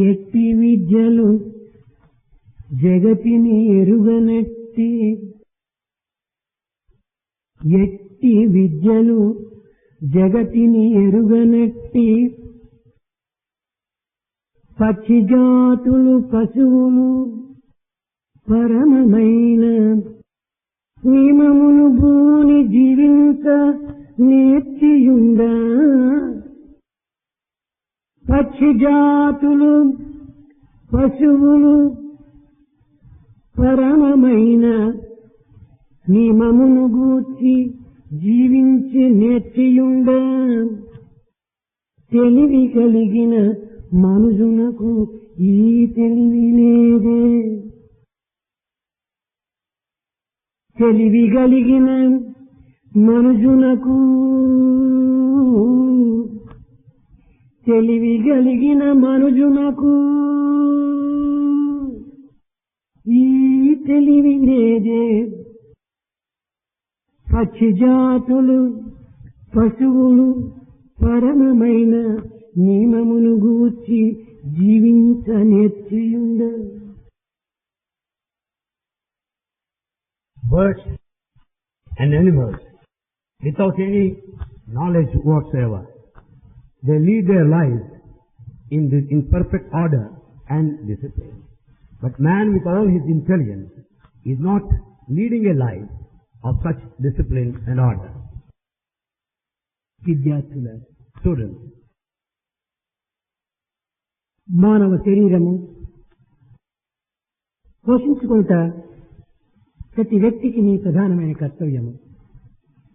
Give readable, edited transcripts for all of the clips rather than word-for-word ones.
ఎట్టి విద్యలు జగతిని ఎరుగనట్టి ఎట్టి విద్యలు జగతిని ఎరుగనట్టి పక్షి జాతులు పశువులు పరమమైన నియమములు భూని జీవించ నేర్చియుండ పక్షి జాతులు పశువులు పరమమైన నియమమును గూర్చి జీవించి నేర్చియుండ తెలివి కలిగిన మనుజునకు ఈ తెలివి లేదే. తెలివి కలిగిన మనుజునకు తెలివి కలిగిన మనుజునకు ఈ తెలివి లేదే. పక్షి జాతులు పశువులు పరమమైన నియమమును గూర్చి జీవించ నేర్చియుండ. Birds and animals, without any knowledge whatsoever, they lead their lives in perfect order and discipline. But man, with all his intelligence, is not leading a life of such discipline and order. విద్యార్థుల Students, మానవ శరీరము పోషించుకుంటా ప్రతి వ్యక్తికి నీ ప్రధానమైన కర్తవ్యము.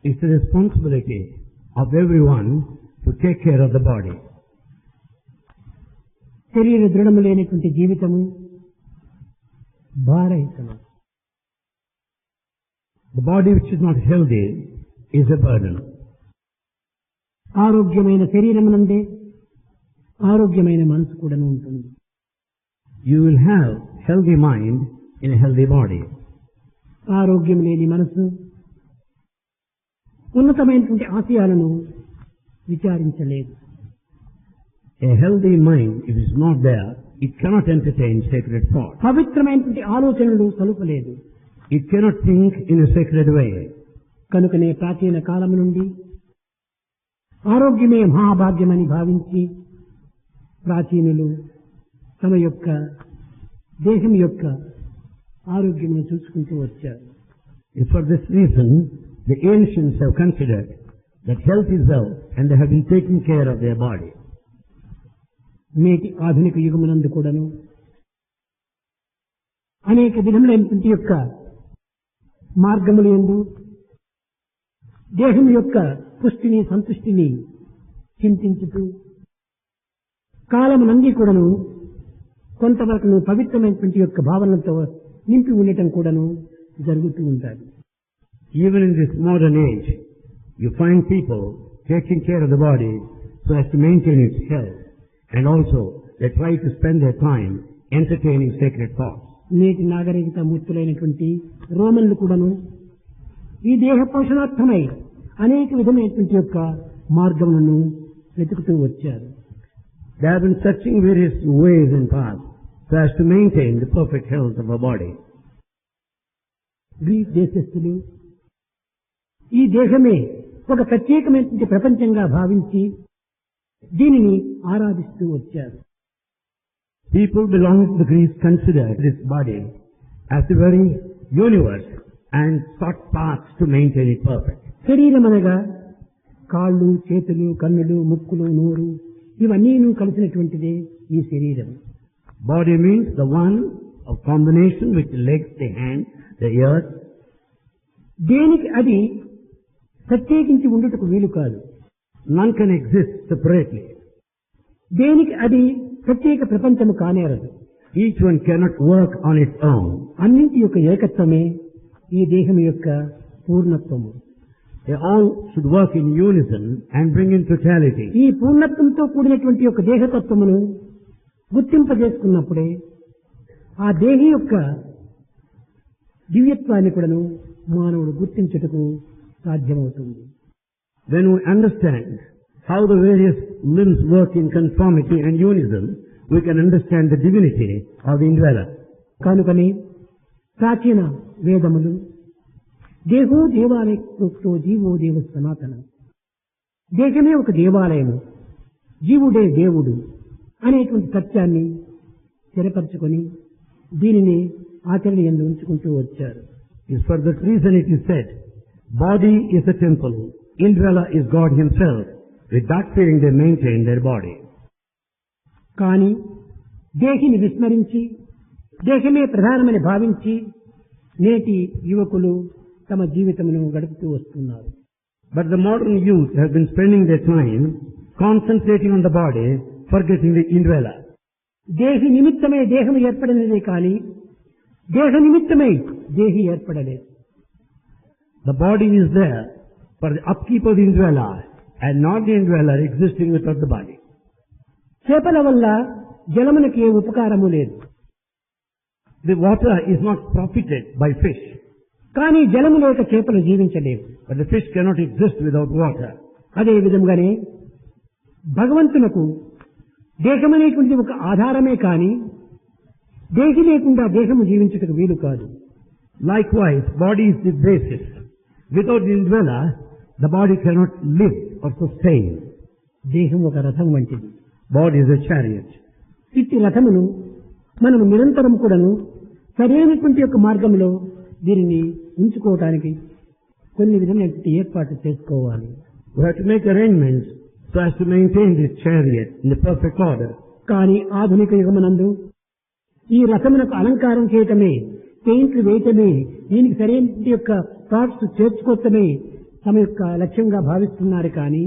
it's the responsibility of everyone to take care of the body. శరీర దృఢము లేనటువంటి జీవితము భారహితము. The body which is not healthy is a burden. ఆరోగ్యమైన శరీరమునందే ఆరోగ్యమైన మనసు కూడా ఉంటుంది. You will have healthy mind in a healthy body. ఆరోగ్యం లేని మనసు ఉన్నతమైనటువంటి ఆశయాలను విచారించలేదు. A healthy mind, if it is not there, it cannot entertain sacred thoughts. పవిత్రమైనటువంటి ఆలోచనలు సలుపలేదు. It cannot think in a sacred way. కనుకనే ప్రాచీన కాలం నుండి ఆరోగ్యమే మహాభాగ్యమని భావించి ప్రాచీనులు తమ యొక్క దేశం యొక్క ఆరోగ్యమును చూసుకుంటూ వచ్చారు. For this reason, the ancients have considered that health is wealth, and they have been taking care of their body. నేటి ఆధునిక యుగమునందు కూడాను అనేక విధములైనటువంటి యొక్క మార్గములు యందు దేహం యొక్క పుష్టిని సంతుష్టిని చింతించుతూ కాలమునంది కూడాను కొంతవరకు పవిత్రమైనటువంటి యొక్క భావనలతో నింపి ఉండటం కూడాను జరుగుతూ ఉంటాయి. Even in this modern age, you find people taking care of the body so as to maintain its health, and also they try to spend their time entertaining sacred thoughts. నేటి నాగరికత మూర్తులైనటువంటి రోమన్లు కూడాను ఈ దేహ పోషణార్థమై అనేక విధమైనటువంటి యొక్క మార్గములను వెతుకుతూ వచ్చారు. They have been searching various ways and paths so as to maintain the perfect health of our body. Greek దేశస్థులు ఈ దేహమే ఒక ప్రత్యేకమైనటువంటి ప్రపంచంగా భావించి దీనిని ఆరాధిస్తూ వచ్చారు. People belonging to the Greeks considered this body as the very universe and sought paths to maintain it perfect. శరీరం అనగా కాళ్ళు చేతులు కన్నులు ముక్కులు నోరు ఇవన్నీ కలిసినటువంటిదే ఈ శరీరం. Body means the one of combination with the legs, the hands, the ears. దేనికి అది ప్రత్యేకించి ఉండుటకు వీలు కాదు. None can exist separately. దేనికి అది ప్రత్యేక ప్రపంచము కానేరదు. Each one cannot work on its own. అన్నింటి యొక్క ఏకత్వమే ఈ దేహం యొక్క పూర్ణత్వము. They all should work in unison and bring in totality. ఈ పూర్ణత్వంతో కూడినటువంటి యొక్క దేహతత్వమును గుర్తింపజేసుకున్నప్పుడే ఆ దేహి యొక్క దివ్యత్వాన్ని కూడాను మానవుడు గుర్తించుటకు సాధ్యమవుతుంది. When we understand how the various limbs work in conformity and unison, we can understand the divinity of the indweller. కనుకని ప్రాచీన వేదములు దేహో దేవాలయో జీవో దేవ సనాతన, దేహమే ఒక దేవాలయము, జీవుడే దేవుడు అనేటువంటి సత్యాన్ని స్థిరపరచుకొని దీనిని ఆచరణ యందు ఉంచుకుంటూ వచ్చారు. For that reason it is said, body is a temple, indweller is God himself. With that feeling they maintain their body. కానీ దేహిని విస్మరించి దేహమే ప్రధానమని భావించి నేటి యువకులు తమ జీవితమును గడుపుతూ వస్తున్నారు. But the modern youth have been spending their time concentrating on the body, forgetting the indweller. దేహి నిమిత్తమే దేహము ఏర్పడినదే కానీ దేహ నిమిత్తమై దేహి ఏర్పడలేదు. The body is there for the upkeep of the indweller and not the indweller existing without the body. చేపల వల్ల జలమునకి ఏ ఉపకారము లేదు. The water is not profited by fish. కానీ జలము లేక చేపలు జీవించలేవు. But the fish cannot exist without water. అదే విధంగానే భగవంతునకు దేహమనేటువంటి ఒక ఆధారమే కానీ దేహి లేకుండా దేహము జీవించుటకు వీలు కాదు. Likewise, body is the basis. Without the indweller, the body cannot live or sustain. దేహం ఒక రథం వంటిది. Body is a chariot. ఇట్టి రథమును మనము నిరంతరం కూడాను సరైనటువంటి యొక్క మార్గంలో దీనిని ఉంచుకోవటానికి కొన్ని విధమైనటువంటి ఏర్పాట్లు చేసుకోవాలి. We have to make arrangements so as to maintain this chariot in the perfect order. కానీ ఆధునిక యుగమునందు ఈ రథమునకు అలంకారం చేయటమే, పెయింట్లు వేయటమే, దీనికి సరైన యొక్క పార్ట్స్ చేర్చుకోవటమే తమ యొక్క లక్ష్యంగా భావిస్తున్నారు. కానీ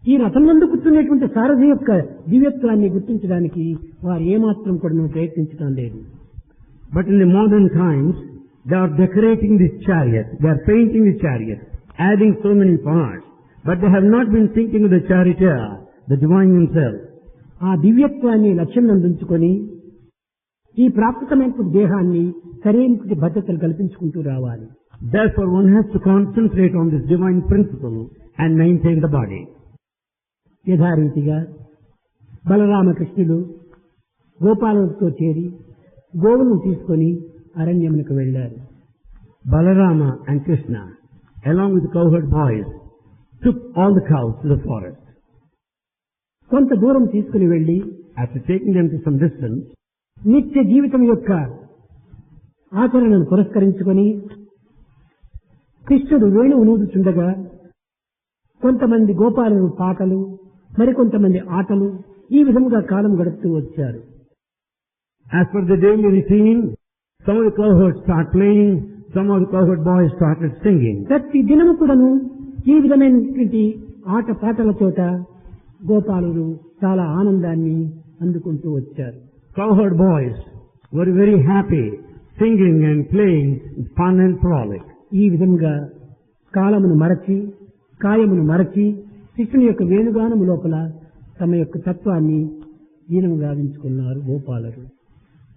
ఈ రథం నందు కూర్చునేటువంటి సారథి యొక్క దివ్యత్వాన్ని గుర్తించడానికి వారు ఏమాత్రం కూడా ప్రయత్నించడం లేదు. But in the modern times, they are decorating this chariot, they are painting the chariot, adding so many parts, but they have not been thinking of the charioteer, the divine himself. ఆ దివ్యత్వాన్ని లక్ష్యం నందుంచుకొని ఈ ప్రాప్తమైనటువంటి దేహాన్ని సరైనటువంటి భద్రతలు కల్పించుకుంటూ రావాలి. Therefore one has to concentrate on this divine principle and maintain the body. యథారీతిగా బలరామకృష్ణులు గోపాలతో చేరి గోవులను తీసుకొని అరణ్యమునకు వెళ్లారు. Balarama and Krishna, along with the cowherd boys, took all the cows to the forest. కొంత దూరం తీసుకుని వెళ్లి After taking them to some distance, నిత్య జీవితం యొక్క ఆచరణను పురస్కరించుకొని కృష్ణుడు వేణువు నూదుచుండగా కొంతమంది గోపాలులు పాటలు, మరికొంతమంది ఆటలు, ఈ విధముగా కాలం గడుపుతూ వచ్చారు. as per the daily routine, some of the cowherds start playing, some of the cowherd boys started singing. ప్రతి దినము కూడాను ఈ విధమైనటువంటి ఆట పాటల చోట గోపాలులు చాలా ఆనందాన్ని అందుకుంటూ వచ్చారు. Cowherd boys were very happy, singing and playing fun and frolic. ఈ విధంగా కాలమును మరచి కాయమును మరచి కృష్ణుని యొక్క వేణుగానము లోపల తమ యొక్క తత్వాన్ని ఈనము గావించుకున్నారు గోపాలులు.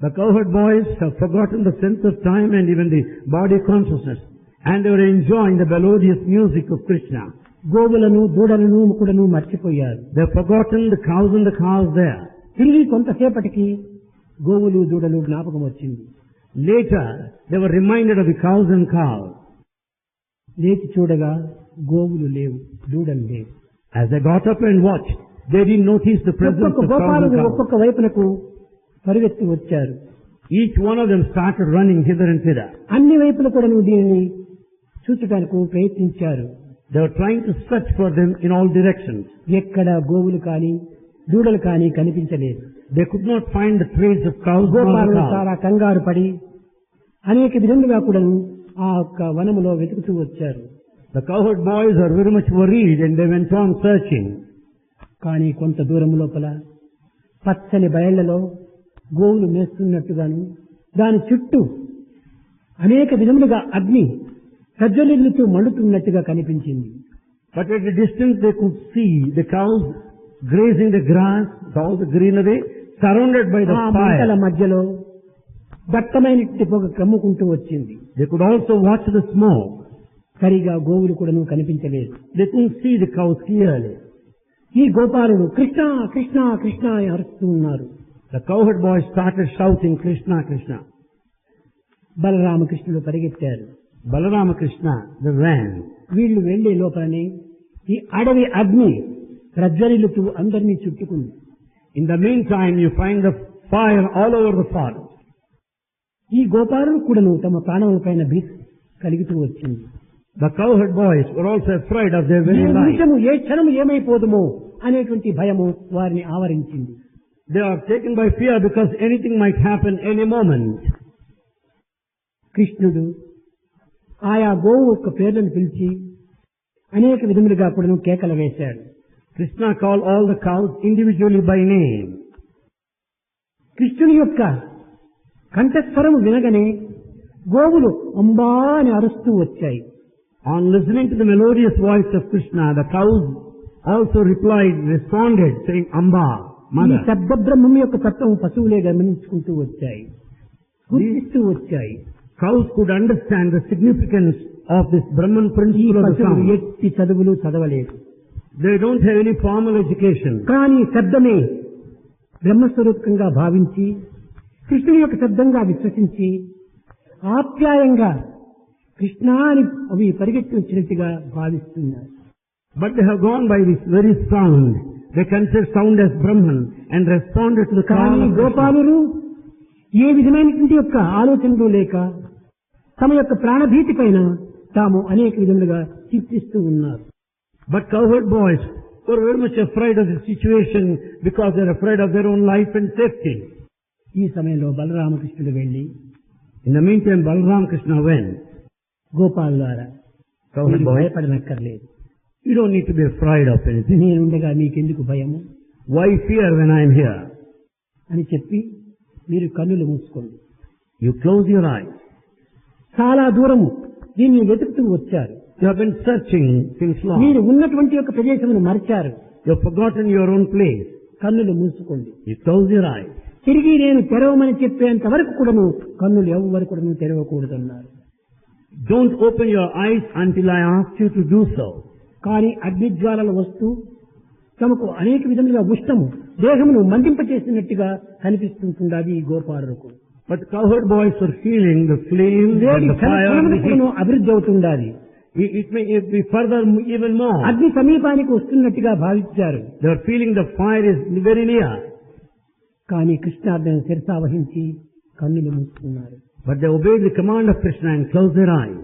The cowherd boys have forgotten the sense of time and even the body consciousness, and they were enjoying the melodious music of Krishna. గోవులను దూడలను కూడాను మర్చిపోయారు. They have forgotten the cows and the calves there. తిరిగి కొంతసేపటికి గోవులు దూడలు జ్ఞాపకం వచ్చింది. Later, they were reminded of the cows and calves. లేచి చూడగా గోవులు లేవు, దూడలు లేవు. As they got up and watched, they didn't notice the presence ఒక్కొక్క of cows and గోపాలులు cows. ఒక్కొక్క వైపునకు పరిగెత్తి వచ్చారు. Each one of them started running hither and thither. అన్ని వైపులు కూడా దీనిని చూచడానికి ప్రయత్నించారు. They were trying to search for them in all directions. ఎక్కడ గోవులు కానీ దూడలు కానీ కనిపించలేదు. They could not find the trace of cows or గోపాలులు cows. చాలా కంగారు పడి అనేక విధంగా కూడా ఆ యొక్క వనములో వెతుకుతూ వచ్చారు. The cowherd boys are very much worried and they went on searching. కానీ కొంత దూరం లోపల పచ్చని బయళ్లలో గోవులు మేస్తున్నట్టుగాను దాని చుట్టూ అనేక విధములుగా అగ్ని ప్రజ్వలిల్లుతూ మండుతున్నట్టుగా కనిపించింది. But at a distance they could see the cows grazing the grass, all the greenery, surrounded by the ఆ మంటల fire. మధ్యలో దట్టమైనటువంటి పొగ కమ్ముకుంటూ వచ్చింది. They could also watch the smoke. సరిగా గోవులు కూడా కనిపించలేదు. They couldn't see the cows clearly. ఈ గోపాలుడు కృష్ణ కృష్ణ కృష్ణ అని అరుస్తూ ఉన్నారు. The cowherd boy started shouting Krishna, Krishna. బలరామకృష్ణుడు పరిగెత్తారు. Balarama Krishna, they ran. వీళ్ళు వెళ్లే లోపలనే ఈ అడవి అగ్ని ప్రజ్వరిల్లుతూ అందరినీ చుట్టుకుంది. In the meantime, you find the fire all over the forest. ఈ గోపాలుడు కూడాను తమ ప్రాణములపైన భీతి కలుగుతూ వచ్చింది. The cowherd boys were also afraid of their A very life. నిమిషము ఏ క్షణము ఏమైపోదుమో అనేటువంటి భయము వారిని ఆవరించింది. They are taken by fear because anything might happen any moment. కృష్ణుడు ఆయా గోవు యొక్క పేర్లను పిలిచి అనేక విధములుగా కూడాను కేకలు వేశాడు. Krishna called all the cows individually by name. కృష్ణుని యొక్క కంఠస్వరము వినగానే గోవులు అంబా అని అరుస్తూ వచ్చాయి. On listening to the melodious voice of Krishna, the cows also responded, saying Amba, ఈ Mother. శబ్ద బ్రహ్మం యొక్క తత్వం పశువులే గమనించుకుంటూ వచ్చాయి, గుర్తిస్తూ వచ్చాయి. Cows could understand the significance of this Brahman ఈ principle of the పశువులు sound. ఎట్టి చదువులు చదవలేదు, They don't have any formal education. కానీ శబ్దమే బ్రహ్మస్వరూపంగా భావించి కృష్ణుని యొక్క శబ్దంగా విశ్వసించి ఆప్యాయంగా కృష్ణ అని అవి పరిగెత్తి వచ్చినట్టుగా భావిస్తున్నారు. But they have gone by this very sound. They consider sound as Brahman and responded to the call కానీ of Krishna. గోపాలురు ఏ విధమైనటువంటి యొక్క ఆలోచనలు లేక తమ యొక్క ప్రాణభీతి పైన తాము అనేక విధములుగా చింతిస్తూ ఉన్నారు. But cowherd boys were very much afraid of the situation because they are afraid of their own life and safety. ఈ సమయంలో బలరామకృష్ణుడు వెళ్లి, In the meantime, Balaram Krishna went. గోపాలులారా, Cowherd మీరు boy, భయపడనక్కర్లేదు, you don't need to be afraid of anything. నేనుండగా మీకెందుకు భయము Why fear when I am here? అని చెప్పి మీరు కన్నులు మూసుకోండి. You close your eyes. చాలా దూరము దీన్ని వెతుకుతూ వచ్చారు. You have been searching since long. మీరు ఉన్నటువంటి యొక్క ప్రదేశమును మరిచారు. You have forgotten your own place. కన్నులు మూసుకోండి. You close your eyes. తిరిగి నేను తెరవమని చెప్పేంత వరకు కూడాను కన్నులు ఎవరు కూడాను తెరవకూడదన్నారు. Don't open your eyes until I ask you to do so. కానీ అగ్నిజ్వాలలు వస్తూ తమకు అనేక విధములుగా ఉష్ణము దేహమును మండింపచేసినట్టుగా కనిపిస్తుంటున్నది ఈ గోపాలులకు. But cowherd boys were feeling the flame and the fire and the heat. అభివృద్ధి అవుతుండాలి. It may be further even more. అగ్ని సమీపానికి వస్తున్నట్టుగా భావించారు. They are feeling the fire is very near. కానీ కృష్ణార్జున శిరసావహించి కన్నులు మూసుకున్నారు. But they obeyed the command of Krishna and closed their eyes.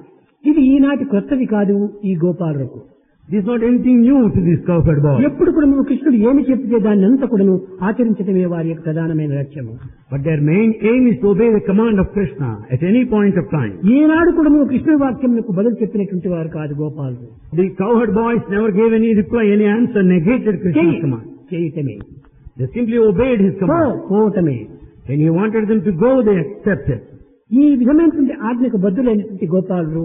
ఇది ఈనాటి కొత్తది కాదు ఈ గోపాలులకు. This is not anything new to these cowherd boys. ఎప్పుడు కూడా నువ్వు కృష్ణుడు ఏమి చెప్తే దాన్ని అంతా కూడా ఆచరించడమే వారి యొక్క ప్రధానమైన లక్ష్యము. But their main aim is to obey the command of Krishna at any point of time. ఈనాడు కూడా నువ్వు కృష్ణుడి వాక్యంకు బదులు చెప్పినటువంటి వారు కాదు గోపాలు. The cowherd boys never gave any reply, any answer, negated Krishna's command. చేయటమే, They simply obeyed his command. పోవటమే. When he wanted them to go, they accepted. ఈ విధమైనటువంటి ఆజ్ఞకు బద్దులైనటువంటి గోపాలు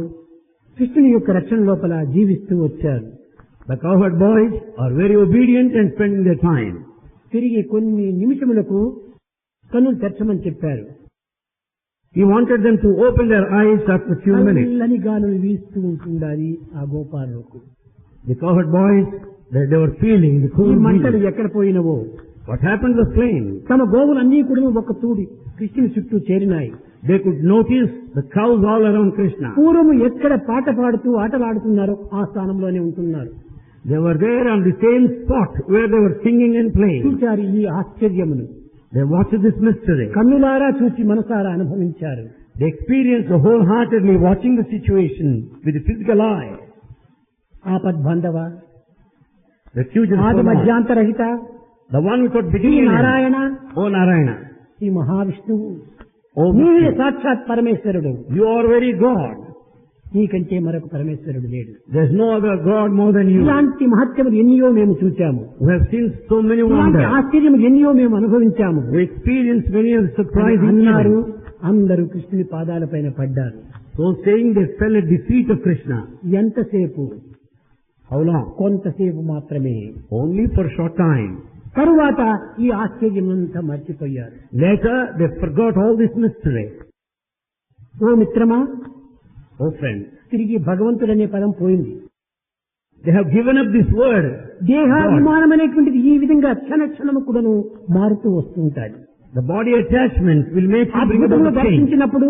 కృష్ణుని యొక్క రక్షణ లోపల జీవిస్తూ వచ్చారు. The cowherd boys are very obedient and spending their time. తిరిగి కొన్ని నిమిషములకు కన్నులు తెరచమని చెప్పారు. He wanted them to open their eyes after a few minutes. చల్లని గాలులు వీస్తూ ఉంటుండాలి ఆ గోపాలకు. The cowherd boys, they were feeling the ఈ cool మంటలు breeze. ఎక్కడ పోయినవో What happened to the flame? తమ గోవులన్నీ కూడా ఒక తూడి కృష్ణుని చుట్టూ చేరినాయి. They could notice the cows all around Krishna. పూర్వము ఎక్కడ పాట పాడుతూ ఆటలాడుతున్నారో ఆ స్థానంలోనే ఉంటున్నారు. They were there on the same spot where they were singing and playing. చూచారు ఈ ఆశ్చర్యమును. They watched this mystery. కన్నులారా చూసి మనసారా అనుభవించారు. They experienced wholeheartedly watching the situation with the physical eye. ఆపద్బంధవ, Refuge and ఆది so on. మధ్యాంతరహిత, The one without Shri beginning and end. Narayana, O Narayana. ఈ మహావిష్ణువు, O నీవే Vishnu. సాక్షాత్ పరమేశ్వరుడు. You are very God. నీకంటే మరొక పరమేశ్వరుడు లేడు. There is no other God more than you. ఇలాంటి మహత్యములు ఎన్నో మేము చూచాము. We have seen so many ఇలాంటి wonders. ఆశ్చర్యములు ఎన్నో మేము అనుభవించాము. We experienced many of the surprising అన్నారు. events. అందరూ కృష్ణుని పాదాలపైన పడ్డారు. So saying, they fell at the feet of Krishna. ఎంతసేపు? How long? కొంతసేపు మాత్రమే. Only for a short time. తరువాత ఈ ఆశ్చర్యమంతా మర్చిపోయారు. Later, they forgot all this mystery. ఓ మిత్రమా, Oh friends, తిరిగి భగవంతుడనే పదం పోయింది. They have given up this word. దేహాభిమానం అనేటువంటిది ఈ విధంగా క్షణ క్షణము కూడాను మారుతూ వస్తుంటాయి. The body attachment will make you bring about అద్భుతంగా change. దర్శించినప్పుడు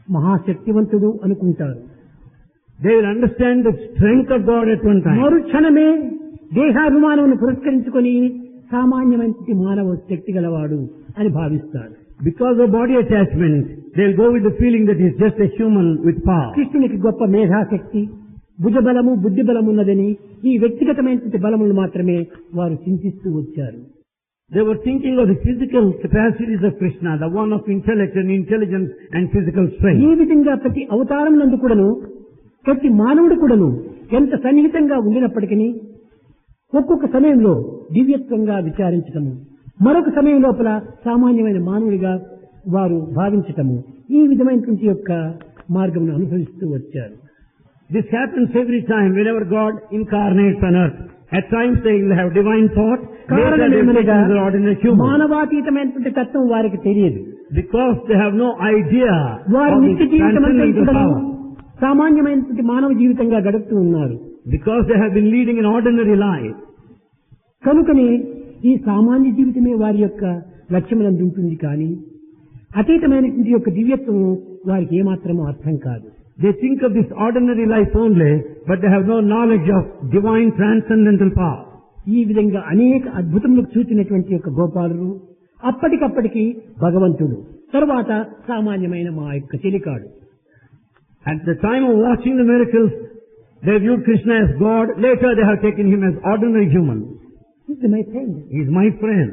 మహాశక్తివంతుడు అనుకుంటారు. They will understand the strength of God at one time. మరు క్షణమే దేహాభిమానమును పురస్కరించుకొని సామాన్యమైన మానవ శక్తి గలవాడు అని భావిస్తారు. Because of body attachment, they will go with the feeling that he is just a human with power. కృష్ణునికి గొప్ప మేధాశక్తి, భుజబలము, బుద్ధి బలము ఉన్నదని ఈ వ్యక్తిగతమైన బలములు మాత్రమే వారు చింతిస్తూ వచ్చారు. They were thinking of the physical capacities of Krishna, the one of intellect and intelligence and physical strength. ఈ విధంగా ప్రతి అవతారం నందు కూడాను ప్రతి మానవుడు కూడాను ఎంత సన్నిహితంగా ఉండినప్పటికీ ఒక్కొక్క సమయంలో దివ్యత్వంగా విచారించటము, మరొక సమయం లోపల సామాన్యమైన మానవుడిగా వారు భావించటము, ఈ విధమైనటువంటి యొక్క మార్గమును అనుభవిస్తూ వచ్చారు. This happens every time whenever God incarnates on earth. At times they will have divine thought, later they will become the ordinary human. మానవాతీతమైనటువంటి తత్వం వారికి తెలియదు. Because they have no idea వారి of నిత్య the జీవితం transcendental power. సామాన్యమైనటువంటి మానవ జీవితంగా గడుపుతూ ఉన్నారు. Because they have been leading an ordinary life. కనుకనే ఈ సామాన్య జీవితమే వారి యొక్క లక్ష్యములందు ఉంటుంది కానీ అతీతమైనటువంటి యొక్క దివ్యత్వం వారికి ఏమాత్రమూ అర్థం కాదు. They think of this ordinary life only, but they have no knowledge of divine transcendental power. ఈ విధంగా అనేక అద్భుతములు చూసినటువంటి యొక్క గోపాలుడు అప్పటికప్పటికి భగవంతుడు, తరువాత సామాన్యమైన మా యొక్క చెలికాడు. At the time of watching the miracles, they viewed Krishna as God. Later they have taken him as ordinary human. My friend, He is my friend.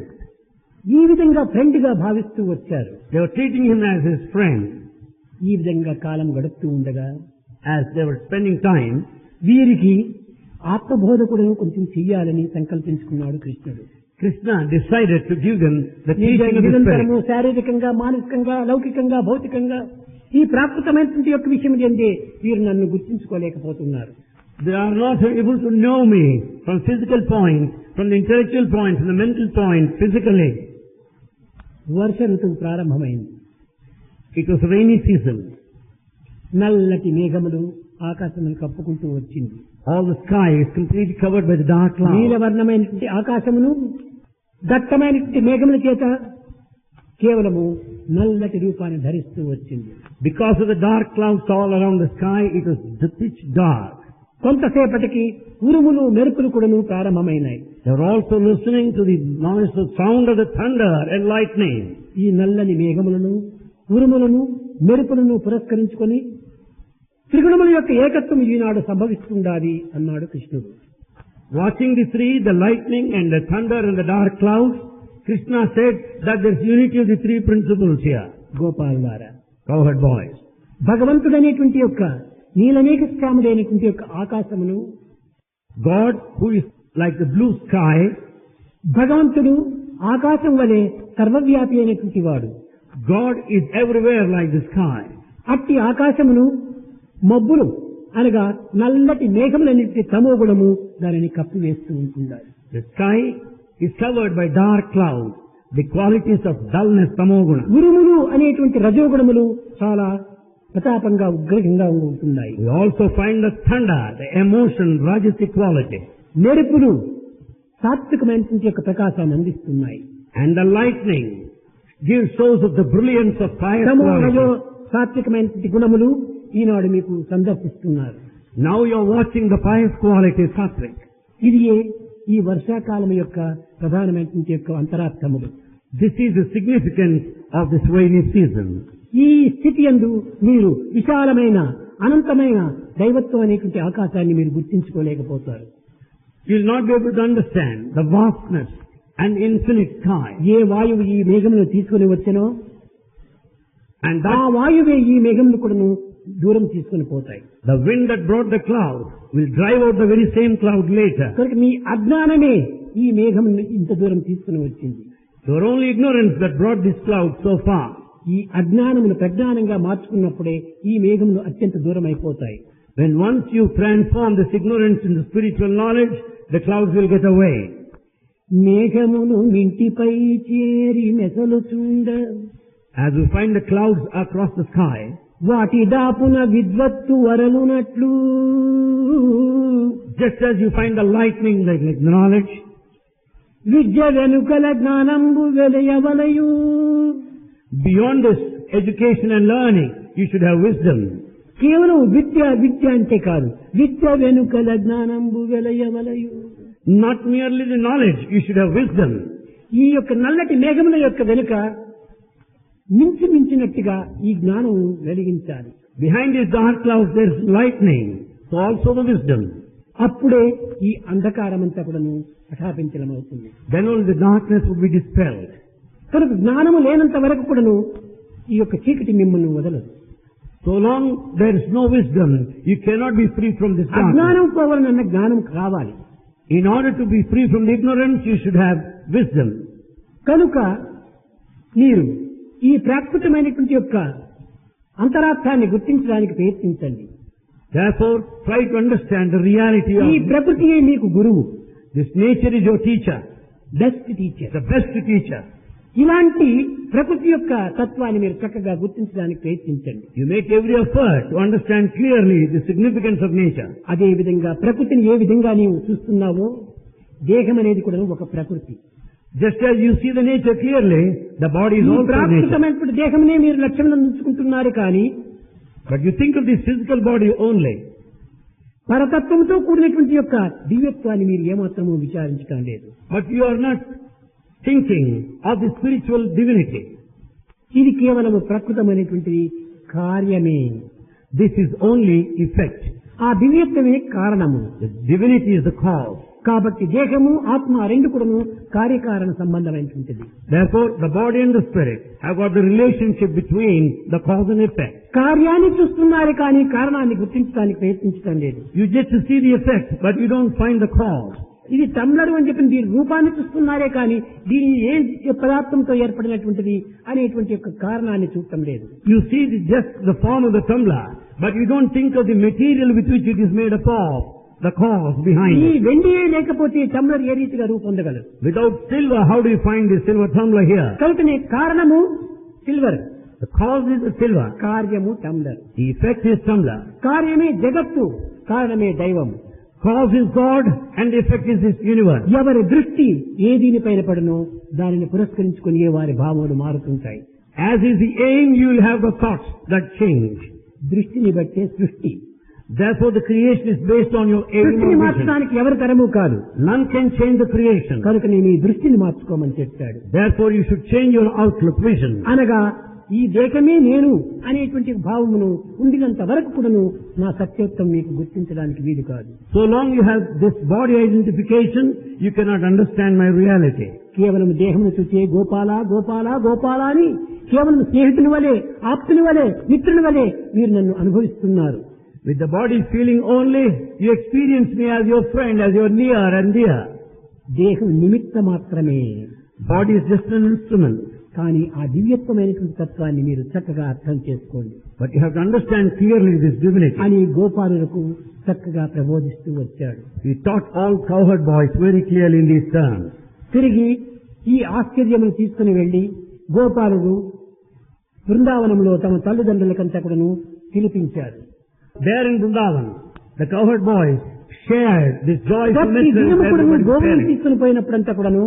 ఈ విధంగా ఫ్రెండ్ గా భావిస్తూ వచ్చారు. They were treating him as his friend. ఈ విధంగా కాలం గడుపుతూ ఉండగా As they were spending time, వీరికి ఆత్మబోధకుడును కొంచెం చెయ్యాలని సంకల్పించుకున్నాడు కృష్ణుడు. Krishna decided to give them the teaching of the నిరంతరము Spirit. శారీరకంగా, మానసికంగా, లౌకికంగా, భౌతికంగా ఈ ప్రాకృతమైనటువంటి యొక్క విషయం ఏంటి వీరు నన్ను గుర్తించుకోలేకపోతున్నారు. They are not able to know me from physical point, from the intellectual point, from the mental point, physically. వర్ష ఋతువు ప్రారంభమైంది. It was rainy season. నల్లటి మేఘములు ఆకాశమును కప్పుకుంటూ వచ్చింది. All the sky is completely covered by the dark clouds. నీలవర్ణమైనటువంటి ఆకాశమును దట్టమైనటువంటి మేఘముల చేత కేవలము నల్లటి రూపాన్ని ధరిస్తూ వచ్చింది. Because of the dark clouds all around the sky, it was pitch dark. కొంతసేపటికి ఉరుములు మెరుపులు కూడాను ప్రారంభమైనాయి. They were also listening to the noise, the sound of the thunder and lightning. ఈ నల్లని మేఘములను, ఉరుములను, మెరుపులను పురస్కరించుకొని త్రిగుణముల యొక్క ఏకత్వం ఈనాడు సంభవిస్తుండాలి అన్నాడు కృష్ణుడు. Watching the three, the lightning and the thunder and the dark clouds, Krishna said that there is unity of the three principles here. గోపాలులారా, Cowherd boys. భగవంతుడనేటువంటి యొక్క నీలమేఘశ్యాముడైనటువంటి యొక్క ఆకాశమును, God, who is like the blue sky, భగవంతుడు ఆకాశం వలె సర్వవ్యాపి అయినటువంటి వాడు. God is everywhere like the sky. అట్టి ఆకాశమును మబ్బులు అనగా నల్లటి మేఘములన్నిటి తమోగుణము దానిని కప్పివేస్తూ ఉంటుండాలి. The sky is covered by dark clouds, the qualities of dullness, tamoguna. ఉరుములు అనేటువంటి రజోగుణములు చాలా ప్రతాపంగా ఉగ్రహంగా ఉంటున్నాయి. We also find the thunder, the emotion, rajasic quality. మెరుపులు సాత్వికమైనటువంటి యొక్క ప్రకాశాన్ని అందిస్తున్నాయి. And the lightning gives shows of the brilliance of fire తమో రజో quality. సాత్వికమైనటువంటి గుణములు ఈనాడు మీకు సందర్శిస్తున్నారు. Now you are watching the pious quality, sattvic. ఇది ఈ వర్షాకాలం యొక్క ప్రధానమైనటువంటి యొక్క అంతరార్థములు. This is the significance of this rainy season. ఈ స్థితి యందు మీరు విశాలమైన అనంతమైన దైవత్వం అనేటువంటి ఆకాశాన్ని మీరు గుర్తించుకోలేకపోతారు. You will not be able to understand the vastness and infinite sky. ఏ వాయువు ఈ మేఘమును తీసుకుని వచ్చెనో And ఆ that వాయువే ఈ మేఘమును కూడా దూరం తీసుకుని పోతాయి. the wind that brought the cloud will drive out the very same cloud later. కనుక మీ అజ్ఞానమే ఈ మేఘమును ఇంత దూరం తీసుకుని వచ్చింది. Your only ignorance that brought this cloud so far. ఈ అజ్ఞానమును ప్రజ్ఞానంగా మార్చుకున్నప్పుడే ఈ మేఘములు అత్యంత దూరం అయిపోతాయి. When once you transform this ignorance into spiritual knowledge, the clouds will get away. మేఘమును మింటిపై చేరి మెసలుచుండ As we find the clouds across the sky, వాటి దాపున విద్వత్తు వరలునట్లు Just as you find the lightning like knowledge, విద్య వెనుకల జ్ఞానంబు వెలయవలయు. beyond this education and learning, you should have wisdom. కేవలం విద్య అంటే కాదు, విద్య వెనుకల జ్ఞానంబు వెలయవలయు. Not merely the knowledge, you should have wisdom. ఈ యొక్క నల్లటి మేఘముల యొక్క వెనుక మించినట్టుగా ఈ జ్ఞానం వెలిగించాలి. Behind these dark clouds there is lightning, so also the wisdom. అప్పుడే ఈ అంధకారం అంతా కూడాను హఠాపించలమవుతుంది. Then only the darkness would be dispelled. కనుక జ్ఞానము లేనంత వరకు కూడాను ఈ యొక్క చీకటి మిమ్మల్ని వదలదు. So long there is no wisdom, you cannot be free from this darkness. అజ్ఞానం పోవాలన్న జ్ఞానం కావాలి. In order to be free from the ignorance, you should have wisdom. కనుక మీరు ఈ ప్రాకృతమైనటువంటి యొక్క అంతరార్థాన్ని గుర్తించడానికి ప్రయత్నించండి. Therefore, try to understand the reality ఈ of ప్రకృతియే మీకు గురువు. this. Nature is your teacher, best teacher. the best teacher. ఇలాంటి ప్రకృతి యొక్క తత్వాన్ని మీరు చక్కగా గుర్తించడానికి ప్రయత్నించండి. You make every effort to understand clearly the significance of nature. అదే విధంగా ప్రకృతిని ఏ విధంగా నీవు చూస్తున్నావో దేహం అనేది కూడా ఒక ప్రకృతి. Just as you see the nature clearly, the body is ఈ also nature. ప్రాకృతమైనటువంటి దేహంనే మీరు లక్ష్యంలో ఉంచుకుంటున్నారు కానీ But you think of this physical body only. పరతత్వంతో కూడినటువంటి యొక్క దివ్యత్వాన్ని మీరు ఏమాత్రమూ విచారించడం లేదు. But you are not thinking of the spiritual divinity. ఇది కేవలం ప్రకృతమైనటువంటి కార్యమే. This is only effect. ఆ దివ్యత్వమే కారణము. The divinity is the cause. కాబట్టి దేహము ఆత్మ రెండు కూడాను కార్యకారణ సంబంధమైనటువంటిది. Therefore, the body and the spirit have got the relationship between the cause and effect. కార్యాన్ని చూస్తున్నారు కానీ కారణాన్ని గుర్తించడానికి ప్రయత్నించడం లేదు. You just see the effect, but you don't find the cause. ఇది టంబ్లర్ అని చెప్పిన దీని రూపాన్ని చూస్తున్నారే కానీ దీని ఏ పదార్థంతో ఏర్పడినటువంటిది అనేటువంటి యొక్క కారణాన్ని చూడటం లేదు. You see just the form of the tumbler, but you don't think of the material with which it is made up of, the cause behind ఈ it. వెండియే లేకపోతే టంబ్లర్ ఏ రీతిగా రూపొందగలదు? Without silver, how do you find the silver tumbler here? కనుకనే కారణము silver, The cause is the silver. కార్యము tumbler. The effect is tumbler. కార్యమే జగత్తు, కారణమే దైవం. Cause is God and the effect is this universe. ఎవరి దృష్టి ఏ దీనిపైన పడునో దానిని పురస్కరించుకుని వారి భావములు మారుతుంటాయి. As is the aim, you will have the thoughts that change. దృష్టిని బట్టే సృష్టి. Therefore, the creation is based on your aim దృష్టిని or vision. మార్చడానికి ఎవరి తరము కాదు. None can change the creation. కనుక నీ మీ దృష్టిని మార్చుకోమని చెప్పాడు. Therefore, you should change your outlook, vision. అనగా ఈ దేహమే నేను అనేటువంటి భావమును ఉండినంత వరకు కూడాను నా సత్యోత్తం మీకు గుర్తించడానికి వీలు కాదు. So long you have this body identification, you cannot understand my reality. కేవలం దేహమును చూచే గోపాల గోపాల గోపాల అని కేవలం స్నేహితుని వలె, ఆప్తుని వలె, మిత్రుని వలె మీరు నన్ను అనుభవిస్తున్నారు. With the body feeling only, you experience me as your friend, as your near and dear. దేహం నిమిత్త మాత్రమే. Body is just an instrument. కానీ ఆ దివ్యత్వమైనటువంటి తత్వాన్ని మీరు చక్కగా అర్థం చేసుకోండి But you have to understand clearly this divinity. అని గోపాలులకు చక్కగా ప్రబోధిస్తూ వచ్చాడు. He taught all cowherd boys very clearly in these terms. తిరిగి ఈ ఆశ్చర్యమును తీసుకుని వెళ్లి గోపాలుడు బృందావనంలో తమ తల్లిదండ్రులకంతా కూడాను పిలిపించారు. There in Vrindavan, the cowherd boys shared this joyful ప్రతి message దినము with కూడాను everybody's గోవులను parents. తీసుకుని పోయినప్పుడంతా కూడాను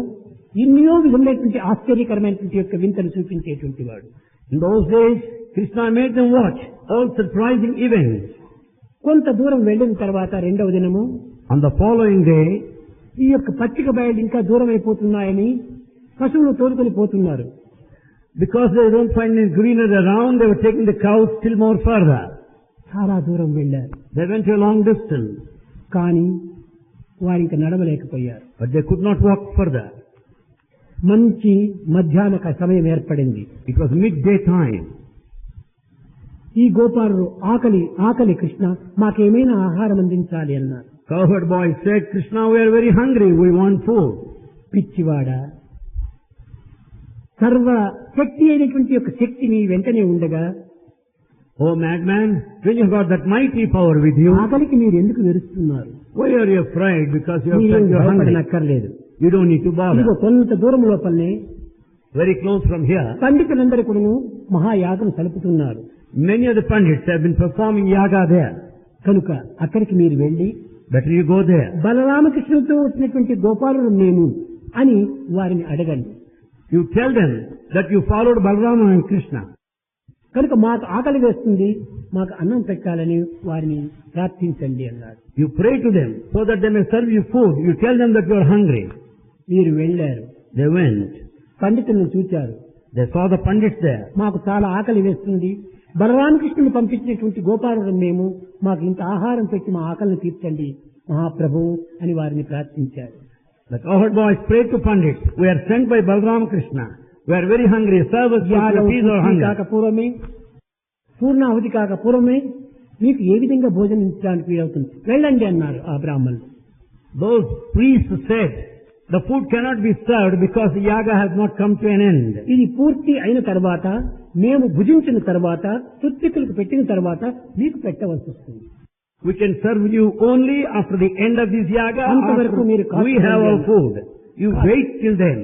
ఎన్నో విధములైనటువంటి ఆశ్చర్యకరమైనటువంటి యొక్క వింతలు చూపించేటువంటి వాడు. In those days, Krishna made them watch all surprising events. కొంత దూరం వెళ్లిన తర్వాత రెండవ దినము On the following day, ఈ యొక్క పచ్చిక బయలు ఇంకా దూరం అయిపోతున్నాయని పశువులు తోలుకొని పోతున్నారు. because they don't find any greenery around, they were taking the cows still more further. చాలా దూరం వెళ్లారు. They went a long distance, కానీ వారు ఇంకా నడవలేకపోయారు. but they could not walk further. మంచి మధ్యాహ్న సమయం ఏర్పడింది. It was midday time. ఈ గోపాలుడు ఆకలి ఆకలి కృష్ణ మాకేమైనా ఆహారం అందించాలి అన్నారు. Cowherd boy said, Krishna, we are very hungry, we want food. పిచ్చివాడ, సర్వ శక్తి అయినటువంటి యొక్క శక్తిని వెంటనే ఉండగా Oh madman, when you have got that mighty power with you, ఆకలికి మీరు ఎందుకు వెరుస్తున్నారు? why are you afraid? Because you మీరు are hungry. భయపడనక్కర్లేదు. You don't need to ఇదిగో bother. కొంత దూరం లోపలనే Very close from here, పండితులందరూ కూడా మహాయాగం సలుపుతున్నారు. Many of the Pandits have been performing yaga there. కనుక అక్కడికి మీరు వెళ్ళి Better you go there. బలరామకృష్ణులతో వచ్చినటువంటి గోపాలుడు నేను అని వారిని అడగండి. You tell them that you followed Balarama and Krishna. కనుక మాకు ఆకలి వేస్తుంది, మాకు అన్నం పెట్టాలని వారిని ప్రార్థించండి అన్నాడు. You pray to them so that they may serve you food. You tell them that you are hungry. వీరు వెళ్ళారు, They went. పండితులను చూచారు. They saw the Pandits there. మాకు చాలా ఆకలి వేస్తుంది, బలరామకృష్ణుని పంపించినటువంటి గోపాలుడు మేము, మాకు ఇంత ఆహారం పెట్టి మా ఆకలిని తీర్చండి మహాప్రభు అని వారిని ప్రార్థించారు. The cowherd boys prayed to Pandits. We are sent by Balarama Krishna. We are very hungry. Serve us for to appease our hunger. కాకపూర్వమే, పూర్ణాహుతి కాకపూర్వమే మీకు ఏ విధంగా భోజనించడానికి వీలవుతుంది, వెళ్ళండి అన్నారు ఆ బ్రాహ్మణులు. Those priests said, the food cannot be served because the yaga has not come to an end. ఇది పూర్తి అయిన తర్వాత, మేము భుజించిన తర్వాత, తుత్తికులకు పెట్టిన తర్వాత మీకు పెట్టవలసి వస్తుంది. We can serve you only after the end of this yaga. అంతవరకు మీరు We have our food. You wait till then.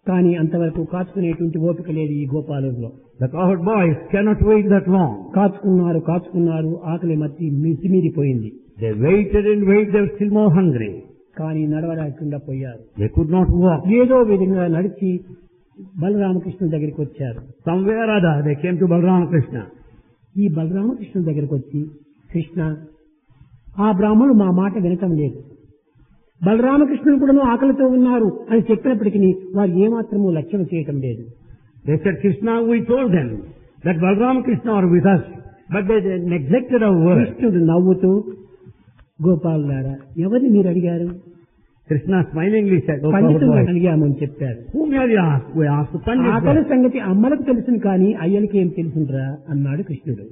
కానీ అంతవరకు కాచుకునేటువంటి ఓపిక లేదు ఈ గోపాలులో. The cowherd boys cannot wait that long. కాచుకున్నారు, ఆకలి మట్టి మిసిమీరిపోయింది. They waited and waited. They were still more hungry. కానీ నడవలేకుండా పోయారు. They could not walk. ఏదో విధంగా నడిచి బలరామకృష్ణ దగ్గరికి వచ్చారు. Somewhere or other they came to Balarama Krishna. ఈ బలరామకృష్ణ దగ్గరికి వచ్చి, కృష్ణ, ఆ బ్రాహ్మణులు మా మాట వినటం లేదు, బలరామకృష్ణుడు కూడా ఆకలితో ఉన్నారు అని చెప్పినప్పటికీ వారు ఏమాత్రము లక్ష్యం చేయటం లేదు. They said, Krishna, we told them that Balarama Krishna are with us, but they neglected our word. కృష్ణుడు నవ్వుతూ, గోపాలులారా ఎవరిని మీరు అడిగారు? Krishna smilingly said, "Oh, పండితులను boy, అడిగామని చెప్పారు. whom have you asked? We asked the Pandits." ఆకలి సంగతి అమ్మలకు తెలుసును కానీ అయ్యలకి ఏం తెలుసురా అన్నాడు కృష్ణుడు.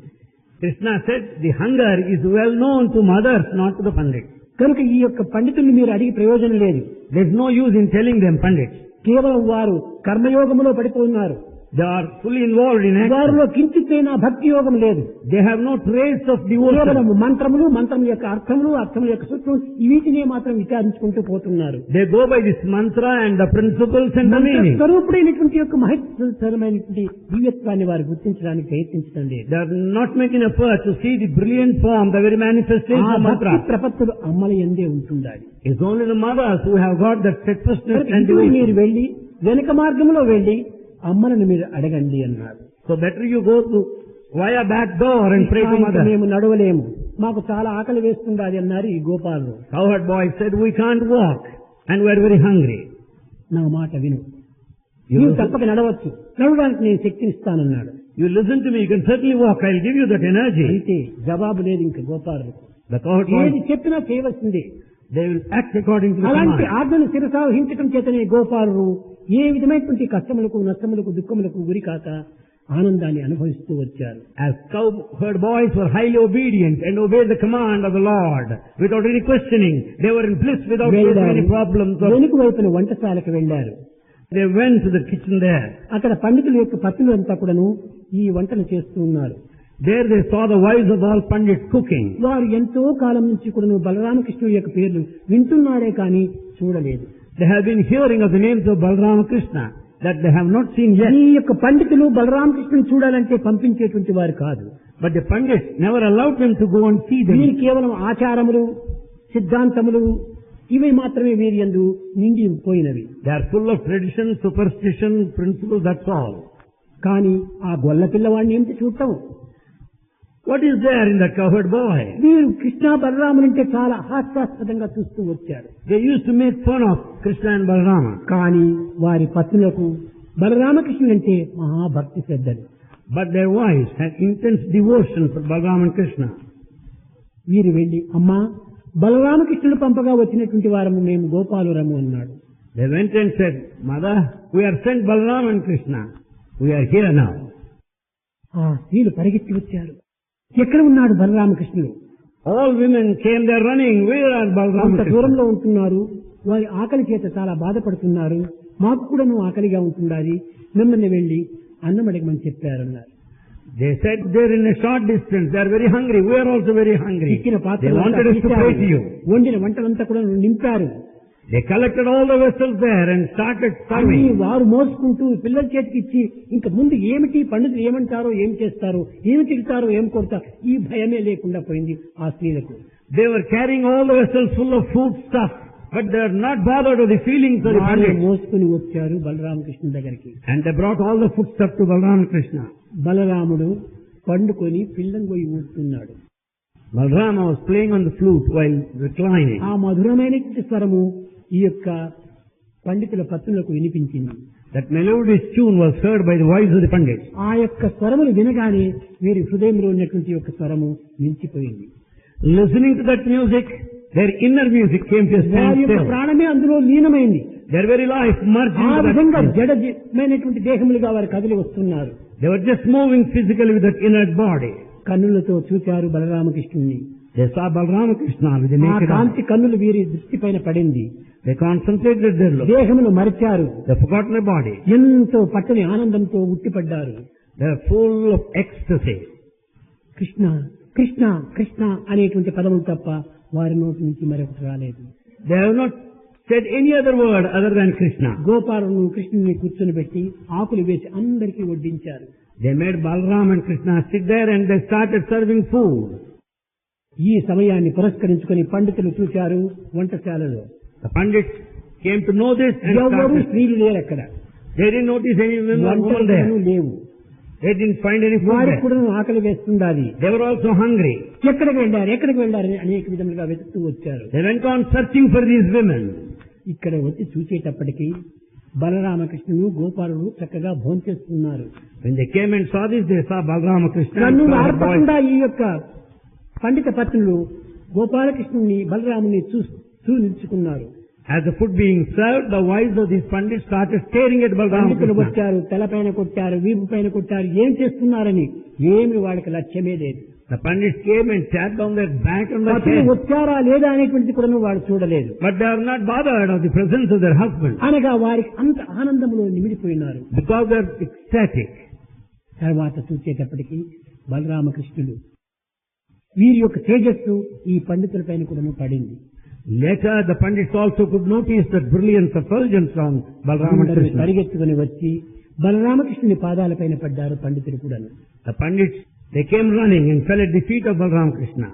Krishna said, the hunger is well known to mothers, not to the Pandits. కనుక ఈ యొక్క పండితుల్ని మీరు అడిగి ప్రయోజనం లేదు. There is no use in telling them Pandits. కేవలం వారు కర్మయోగంలో పడిపోతున్నారు. They are fully involved in action. వారిలో కించిత్తైనా భక్తి యోగం లేదు. They have no trace of devotion. కేవలం మంత్రములు, మంత్రం యొక్క అర్థములు, అర్థముల యొక్క సూత్రం వీటినే మాత్రం విచారించుకుంటూ పోతున్నారు. They go by this mantra and the principles and the meaning. స్వరూపుడైనటువంటి యొక్క మహత్తరమైనటువంటి దివ్యత్వాన్ని వారు గుర్తించడానికి ప్రయత్నించడం లేదు. They are not making effort to see the brilliant form, the very manifestation of mantra. ప్రపత్తులు అమ్మల యందే ఉంటుండాలి. It's only the mothers who have got that steadfastness and మీరు devotion. వెళ్లి వెనక మార్గంలో వెళ్లి అమ్మలను మీరు అడగండి అన్నారు. So better you go to via back door and pray to mother. మేము నడవలేము, మాకు చాలా ఆకలి వేస్తుంది అన్నారు ఈ గోపాలు. Cowherd boy said, we can't walk and we are very hungry. నా మాట విను, నీవు తప్పక నడవచ్చు, నడవడానికి నేను శక్తిని ఇస్తానన్నాడు. You listen to me, you can certainly walk, I'll give you that energy. అయితే జవాబు లేదు ఇంకా గోపాలు. The cowherd boy, ఏది చెప్పినా చేయవలసిందే. they will act according to the అలాంటి command. ఆజ్ఞను శిరసావహించటం చేతనే గోపాలు ఏ విధమైనటువంటి కష్టములకు, నష్టములకు, దుఃఖములకు గురి కాక ఆనందాన్ని అనుభవిస్తూ వచ్చారు. As cowherd boys were highly obedient and obeyed the command of the Lord without any questioning, they were in bliss without facing any problems. వెనుక వైపున వంటశాలకు వెళ్లారు. They went to the kitchen there. అక్కడ పండితుల యొక్క పత్నులు అంతా కూడాను ఈ వంటలు చేస్తూ ఉన్నారు. There they saw the wives of all Pandits cooking. వారు ఎంతో కాలం నుంచి కూడాను బలరామకృష్ణుడి యొక్క పేర్లు వింటున్నారే కానీ చూడలేదు. They have been hearing of the names of Balarama Krishna that they have not seen yet. ఈ యొక్క పండితులు బలరామకృష్ణుని చూడాలంటే పంపించేటువంటి వారు కాదు. But the Pandits never allowed them to go and see them. వీరు కేవలం ఆచారములు, సిద్ధాంతములు ఇవి మాత్రమే వీరి యందు నిండి పోయినవి. They are full of tradition, superstition, principles, that's all. కానీ ఆ గొల్ల పిల్లవాడిని ఏమిటి చూడటం? What is there in that cowherd boy? వీరు కృష్ణ బలరాములంటే చాలా హాస్యాస్పదంగా చూస్తూ వచ్చారు. They used to make fun of Krishna and Balarama. కానీ వారి పత్నులకు బలరామకృష్ణులంటే మహాభక్తి శ్రద్ధలు. But their wives had intense devotion for Balarama and Krishna. వీరు వెళ్లి, అమ్మా బలరామకృష్ణుడు పంపగా వచ్చినటువంటి వారము మేము గోపాలురము అన్నాడు. They went and said, Mother, we are sent Balarama and Krishna. We are here now. ఆ స్త్రీలు పరిగెత్తి వచ్చారు. ఎక్కడ ఉన్నాడు బలరామకృష్ణుడు? All women came there running. Where are Balarama అంత and దూరంలో Krishna? ఉంటున్నారు, వారి ఆకలి చేత చాలా బాధపడుతున్నారు, మాకు కూడా నువ్వు ఆకలిగా ఉంటుండాలి, మిమ్మల్ని వెళ్లి అన్నం అడగమని చెప్పారన్నారు. They said they're in a short distance. They are very hungry. We are also very hungry. ఇచ్చిన They wanted us to pray to you. వండిన వంటలంతా కూడా నింపారు. They collected all the vessels there and started అన్ని serving. వారు మోసుకుంటూ పిల్లల చేతికి ఇచ్చి ఇంక ముందు ఏమిటి పండితులు ఏమంటారో ఏం చేస్తారో ఏమి తిడతారో ఏం కొడతారో ఈ భయమే లేకుండా పోయింది ఆ స్త్రీలకు. They were carrying all the vessels full of food stuff, but they are not bothered with the feelings of the వాళ్ళు pandits. మోసుకుని వచ్చారు బలరామకృష్ణ దగ్గరికి. And they brought all the food stuff to Balram Krishna. బలరాముడు పండుకొని పిల్లంగొయ్యి ఊడుతున్నాడు. Balrama was playing on the flute while reclining. ఆ మధురమైన స్వరము ఈ యొక్క పండితుల పత్రులకు వినిపించింది. That melodious tune was heard by the voice of the pandits. ఆ యొక్క స్వరములు వినగానే వీరి హృదయంలో ఉన్నటువంటి యొక్క స్వరము నిలిచిపోయింది. Listening to that music, their inner music came to a వారి యొక్క standstill. ప్రాణమే అందులో లీనమైంది. Their very life merged ఆ into that విధంగా music. జడమైనటువంటి దేహములుగా వారు కదిలి వస్తున్నారు. They were just moving physically with that inert body. కన్నులతో చూచారు బలరామకృష్ణుని. They saw Balrama Krishna with the ఆ naked eye. కాంతి కన్నులు వీరి దృష్టి పైన పడింది. They concentrated their look. దేహమును మరిచారు. They forgot their body. ఎంతో పట్టని ఆనందంతో ఉట్టిపడ్డారు. They were full of ecstasy. Krishna Krishna Krishna అనేటువంటి పదములు తప్ప వారి నోటి నుంచి మరొకటి రాలేదు. They have not said any other word other than Krishna. గోపాలను కృష్ణుని కూర్చొని పెట్టి ఆకులు వేసి అందరికీ వడ్డించారు. They made Balram and Krishna sit there and they started serving food. ఈ సమయాన్ని పురస్కరించుకొని పండితులు చూశారు వంటశాలలో. The pandits came to know this and ఎవరు started. స్త్రీలు లేరు అక్కడ. They didn't notice any women or woman there. వంటలు లేవు. They didn't find any food వారికి there. కూడా ఆకలి వేస్తుండాలి. They were also hungry. ఎక్కడికి వెళ్ళారు అని అనేక విధములుగా వెతుకుతూ వచ్చారు. They went on searching for these women. ఇక్కడ వచ్చి చూసేటప్పటికి బలరామకృష్ణుడు గోపాలుడు చక్కగా భోంచేస్తున్నారు. When they came and saw this, they saw Balrama Krishna and కన్నులు saw the boy. ఆర్పకుండా ఈ యొక్క పండిత పత్నులు గోపాలకృష్ణుని బలరాముని చూస్తూ నిలుచుకున్నారు. As the food being served, the wives of these pandits started staring at Balrama పండితులు Krishna. వచ్చారు, తలపైన కొట్టారు, వీపు పైన కొట్టారు, ఏం చేస్తున్నారని ఏమి వాళ్ళకి లక్ష్యమే లేదు. The pandits came and sat down their back on their పత్నులు head. వచ్చారా లేదా అనేటువంటిది కూడా వాడు చూడలేదు. But they are not bothered of the presence of their husband అనగా వారికి అంత ఆనందంలో నిమిడిపోయినారు. because they are ecstatic. తర్వాత చూసేటప్పటికి బలరామకృష్ణుడు వీరి యొక్క తేజస్సు ఈ పండితుల పైన కూడా పడింది. Later, the pandits also could notice that brilliance effulgence on Balrama and అందరూ Krishna. పరిగెత్తుకుని వచ్చి బలరామకృష్ణుని పాదాలపైన పడ్డారు పండితులు కూడా. The pandits, they came running and fell at the feet of Balrama Krishna.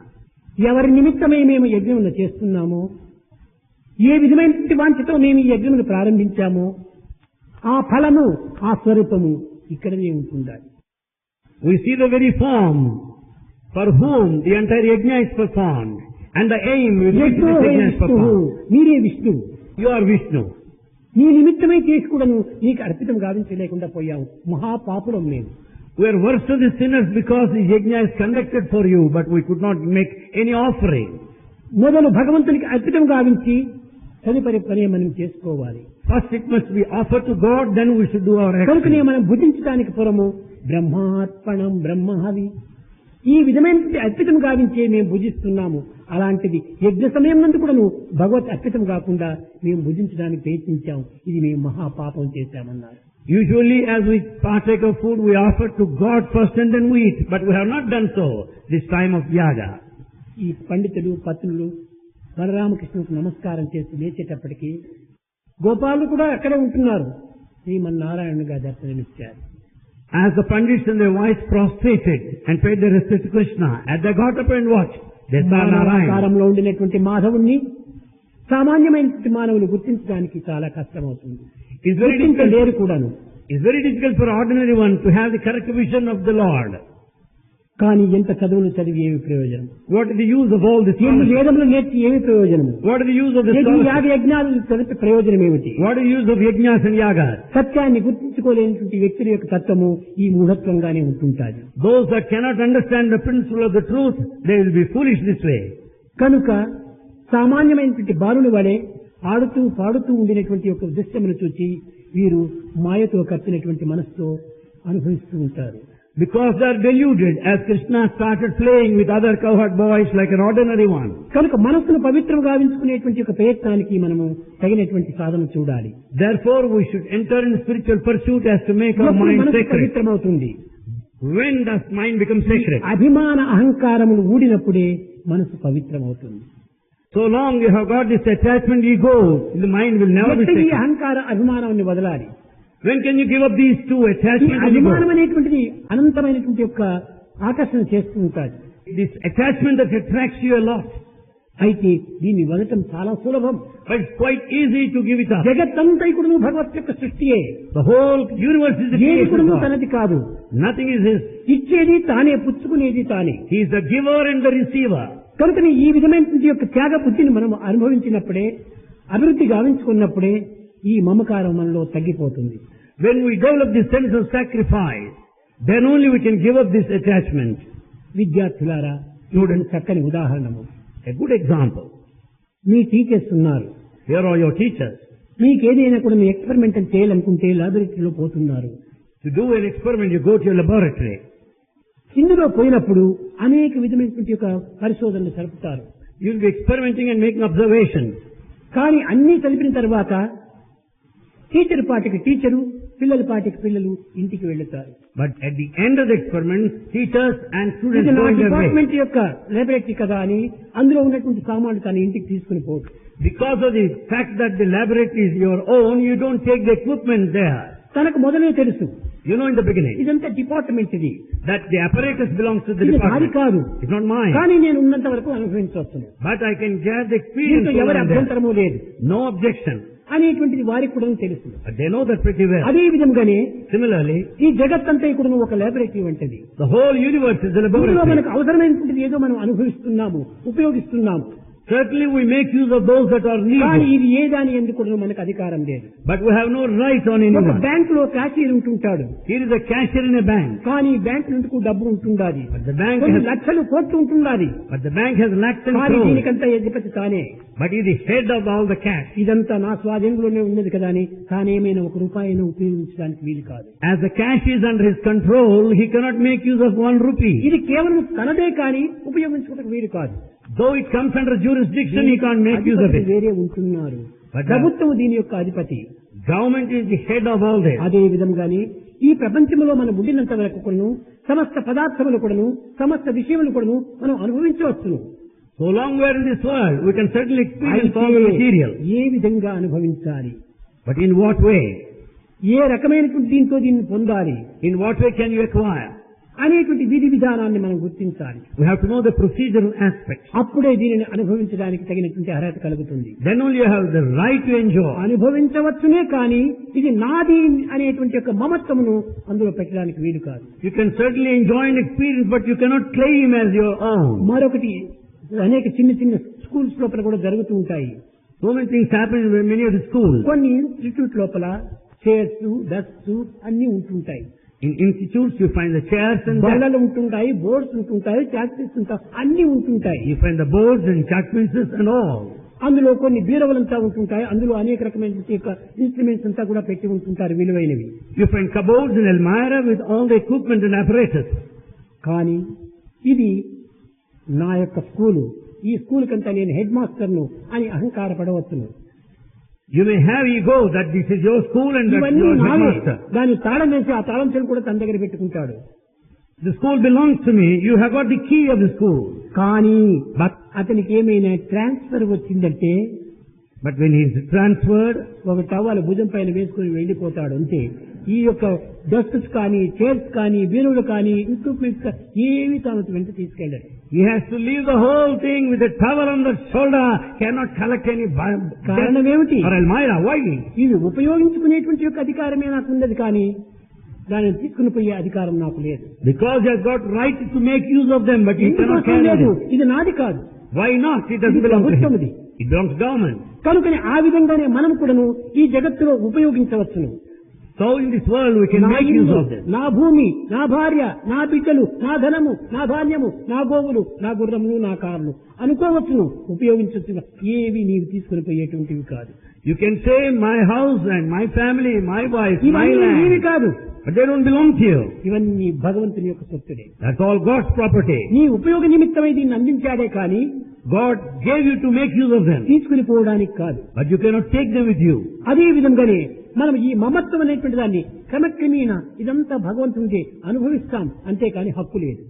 ఎవరి నిమిత్తమై మేము యజ్ఞమును చేస్తున్నామో, ఏ విధమైనటువంటి వాంఛతో మేము ఈ యజ్ఞమును ప్రారంభించామో ఆ ఫలము ఆ స్వరూపము ఇక్కడనే ఉంటుండాలి. We see the very form for whom the entire yajna is performed and the aim with which యజ్ఞో this hey yajna is విష్ణువు, performed. మీరే విష్ణువు. You are Vishnu. నీ నిమిత్తమై చేసి కూడాను నీకు అర్పితం గావించలేకుండా పోయాము. మహాపాపులం మేము. We are worse of the sinners because the yajna is conducted for you, but we could not make any offering. మొదలు భగవంతునికి అర్పితం గావించి తదుపరి పని మనం చేసుకోవాలి. First it must be offered to God, then we should do our కనుకనే action. మనం భుజించడానికి పూర్వము బ్రహ్మార్పణం బ్రహ్మహవి ఈ విధమైన అర్పితం గావించే మేము భుజిస్తున్నాము. అలాంటిది యజ్ఞ సమయం నందు కూడా భగవత్ అర్పితం కాకుండా మేము భుజించడానికి ప్రయత్నించాము. ఇది మేము మహాపాపం చేశామన్నారు. Usually as we partake of food, we offer to God first and then we eat, but we have not done so this time of yaga. ఈ పండితులు పత్నులు బలరామకృష్ణుకు నమస్కారం చేసి లేచేటప్పటికి గోపాలు కూడా అక్కడే ఉంటున్నారు. శ్రీమన్నారాయణుగా దర్శనమిచ్చారు. As the pandits and their wives prostrated and paid their respect to Krishna, as they got up and watched, they saw Narayana. కాలంలో ఉండినటువంటి మాధవుణ్ణి సామాన్యమైనటువంటి మానవులు గుర్తించడానికి చాలా కష్టమవుతుంది. It's very difficult. లేరు కూడాను. It's very difficult for ordinary one to have the correct vision of the Lord. కానీ ఎంత చదువులు చదివి ఏమి ప్రయోజనం? What is the use of all this ఎన్ని knowledge? వేదములు నేర్చి ఏమి ప్రయోజనం? What is the use of this యజ్ఞ knowledge? యాగ యజ్ఞాలు చదివి ప్రయోజనం ఏమిటి? What is the use of yajnas and yagas? సత్యాన్ని గుర్తించుకోలేనటువంటి వ్యక్తుల యొక్క తత్వము ఈ మూఢత్వంగానే ఉంటుంటాది. Those that cannot understand the principle of the truth, they will be foolish this way. కనుక సామాన్యమైనటువంటి బాలుల వలె ఆడుతూ పాడుతూ ఉండినటువంటి యొక్క దృశ్యమును చూచి వీరు మాయతో కప్పినటువంటి మనస్సుతో అనుభవిస్తూ ఉంటారు. Because they are deluded, as Krishna started playing with other cowherd boys like an ordinary one. కనుక మనస్సును పవిత్రం గావించుకునేటువంటి ఒక ప్రయత్నానికి మనము తగినటువంటి సాధన చూడాలి. Therefore, we should enter in spiritual pursuit as to make our ఎప్పుడు mind మనసు sacred. పవిత్రమవుతుంది? When does mind become sacred? అభిమాన అహంకారములు ఊడినప్పుడే మనసు పవిత్రమవుతుంది. So long you have got this attachment ego, the mind will never be ఈ taken. అహంకార అభిమానాన్ని వదలాలి. When can you give up these two, ఈ attachment and అభిమానం ego? అనేటువంటిది అనంతమైనటువంటి యొక్క ఆకర్షణ చేస్తూ ఉంటుంది. This attachment that attracts you a lot. అయితే దీన్ని వదలటం చాలా సులభం. But it's quite easy to give it up. జగత్తంతా కూడా భగవత్ యొక్క సృష్టియే. The whole universe is the ఏది creation కూడా of God. తనది కాదు. Nothing is his. ఇచ్చేది తానే, పుచ్చుకునేది తానే. He is the giver and the receiver. కనుకని ఈ విధమైనటువంటి యొక్క త్యాగ బుద్ధిని మనం అనుభవించినప్పుడే, అభివృద్ధి గావించుకున్నప్పుడే ఈ మమకారం మనలో తగ్గిపోతుంది. When we develop this sense of sacrifice, then only we can give up this attachment. విద్యార్థులారా, చూడండి చక్కని ఉదాహరణము. A good example. Me teachers ఉన్నారు. Here are your teachers. మీకు ఏదైనా కూడా మీ ఎక్స్పెరిమెంటల్ చేయాలనుకుంటే లాబొరేటరీలో పోతున్నారు. To do an experiment, you go to your laboratory. ఇందులో పోయినప్పుడు అనేక విధమైనటువంటి యొక్క పరిశోధనలు జరుపుతారు. You will be experimenting and making observations. కానీ అన్ని కలిపిన తర్వాత టీచర్ పాటికి టీచరు, పిల్లల పాటికి పిల్లలు ఇంటికి వెళ్తారు. But at the end of the experiment, teachers and students ఇది నా go in their way. Department యొక్క లాబొరేటరీ కదా అని అందులో ఉన్నటువంటి సామాన్లు కానీ ఇంటికి తీసుకుని పోదు. Because of the fact that the laboratory is your own, you don't take the equipment there. తనకు మొదలే తెలుసు, You know in the beginning ఇదంతా డిపార్ట్మెంట్ ఇది, that the apparatus belongs to the ఇది నాది department. కాదు. It's not mine. కానీ నేను ఉన్నంత వరకు అనుభవించవచ్చును. But I can get the experience దీంతో ఎవరి over there. అభ్యంతరము లేదు No objection. అనేటువంటిది వారికి కూడా తెలుసు. But they know that pretty well. అదే విధంగానే Similarly, ఈ జగత్తంతా కూడా ఒక లాబొరేటరీ వంటిది. the whole universe is a ఇందులో laboratory. మనకు అవసరమైనటువంటిది ఏదో మనం అనుభవిస్తున్నాము, ఉపయోగిస్తున్నాము. Certainly we make use of those that are కానీ needed. ఇది ఏ దాని ఎందుకు కూడా మనకు అధికారం లేదు. But we have no right on ఒక anyone. బ్యాంక్ లో క్యాషియర్ ఉంటుంటాడు, Here is a cashier in a bank. కానీ బ్యాంక్ నుండి డబ్బు ఉంటుండాలి, But the bank కొన్ని has, లక్షలు కోట్లు ఉంటుండాలి. but the bank has lakhs and కానీ crores. దీనికంతా అధిపతి తానే. But he is the head of all the cash. ఇదంతా నా స్వాధీనంలోనే ఉన్నది కదా అని తానేమైనా ఒక రూపాయిని ఉపయోగించడానికి వీలు కాదు. As the cash is under his control, he cannot make use of 1 rupee. ఇది కేవలం తనదే కానీ ఉపయోగించుకోవడానికి వీలు కాదు. Though it comes under jurisdiction, he can't make use of అధిపతి it. వేరే ఉంటున్నారు. But ప్రభుత్వం దీని యొక్క అధిపతి. government is the head of all this. అదే విధంగానే ఈ ప్రపంచంలో మనం ఉండినంత వరకు కూడాను సమస్త పదార్థములు కూడాను, సమస్త విషయములు కూడాను మనం అనుభవించవచ్చును. So long we are in this world, we can certainly experience all the material. ఏ విధంగా అనుభవించాలి, But in what way? ఏ రకమైనటువంటి దీంతో దీన్ని పొందాలి In what way can you acquire? అనేటువంటి విధి విధానాన్ని మనం గుర్తించాలి. We have to know the procedural aspects. అప్పుడే దీనిని అనుభవించడానికి తగినటువంటి అర్హత కలుగుతుంది. Then only you have the right to enjoy. అనుభవించవచ్చునే కానీ ఇది నాది అనేటువంటి యొక్క మమత్వమును అందులో పెట్టడానికి వీలు కాదు. You can certainly enjoy an experience, but you cannot claim as your own. మరొకటి, అనేక చిన్న చిన్న స్కూల్స్ లోపల కూడా జరుగుతూ ఉంటాయి. So many things happen in many of the schools. కొన్ని ఇన్స్టిట్యూట్ లోపల చైర్స్, డెస్క్స్ అన్ని ఉంటుంటాయి. In institutes, you find the chairs and desks. బల్లలు ఉంటుంటాయి, బోర్డ్స్ ఉంటుంటాయి, చాక్పీస్ ఉంటాయి, అన్ని ఉంటుంటాయి. You find the boards and chalk pieces and all. అందులో కొన్ని బీరవలంతా ఉంటుంటాయి, అందులో అనేక రకమైన ఇన్స్ట్రుమెంట్స్ అంతా కూడా పెట్టి ఉంటుంటారు విలువైనవి. You find cupboards in Elmira with all the equipment and apparatus. కానీ ఇది నా యొక్క స్కూలు, ఈ స్కూల్ కంతా నేను హెడ్ మాస్టర్ను అని అహంకారపడవచ్చును. You may have ego that this is your school and that ఇవన్నీ you are నావే. headmaster. దాన్ని తాళం వేసి ఆ తాళం చెలు కూడా తన దగ్గర పెట్టుకుంటాడు. The school belongs to me. You have got the key of the school. కానీ But అతనికి ఏమైనా ట్రాన్స్ఫర్ వచ్చిందంటే when he is transferred, ఒక టవల్ భుజం పైన వేసుకుని వెళ్లిపోతాడు అంతే. ఈ యొక్క డెస్క్స్ కానీ, చైర్స్ కానీ, బీరువులు కానీ, ఇన్స్ట్రుమెంట్స్ ఏవి తాను వెంట తీసుకెళ్ళాడు. he has to leave the whole thing with a towel on the shoulder. Cannot collect any కారణం ఏమిటి? or Elmira. Why? ఇవి ఉపయోగించుకునేటువంటి యొక్క అధికారమే నాకు ఉన్నది, కానీ దానిని తీసుకుని పోయే అధికారం నాకు లేదు. Because he has got right to make use of them, but he cannot ఎందుకోసం carry లేదు, them. ఇది నాది కాదు. Why not? It doesn't ఇది belong to him. ప్రభుత్వముది. It belongs to government. కనుకని ఆ విధంగానే మనం కూడాను ఈ జగత్తులో ఉపయోగించవచ్చును. So in this world we can నా make use ఇల్లు, of this. నా భూమి, నా భార్య, నా బిడ్డలు, నా ధనము, నా ధాన్యము, నా గోవులు, నా గుర్రములు, నా కార్లు అనుకోవచ్చును, ఉపయోగించవచ్చు. ఏవి నీవు తీసుకుని పోయేటువంటివి కాదు. You can say my house and my family, my wife, my ఇవన్నీ నీవి land, కాదు. but they don't belong to you. ఇవన్నీ భగవంతుని యొక్క సొత్తుడే. That's all God's property. నీ ఉపయోగ నిమిత్తమై దీన్ని అందించాడే కానీ God gave you to make use of them, తీసుకుని పోవడానికి కాదు. but you cannot take them with you. అదే విధంగానే మనం ఈ మమత్వం అనేటువంటి దాన్ని క్రమక్రమేణ ఇదంతా భగవంతునిదే అనుభవిస్తాం, అంతేకాని హక్కు లేదు.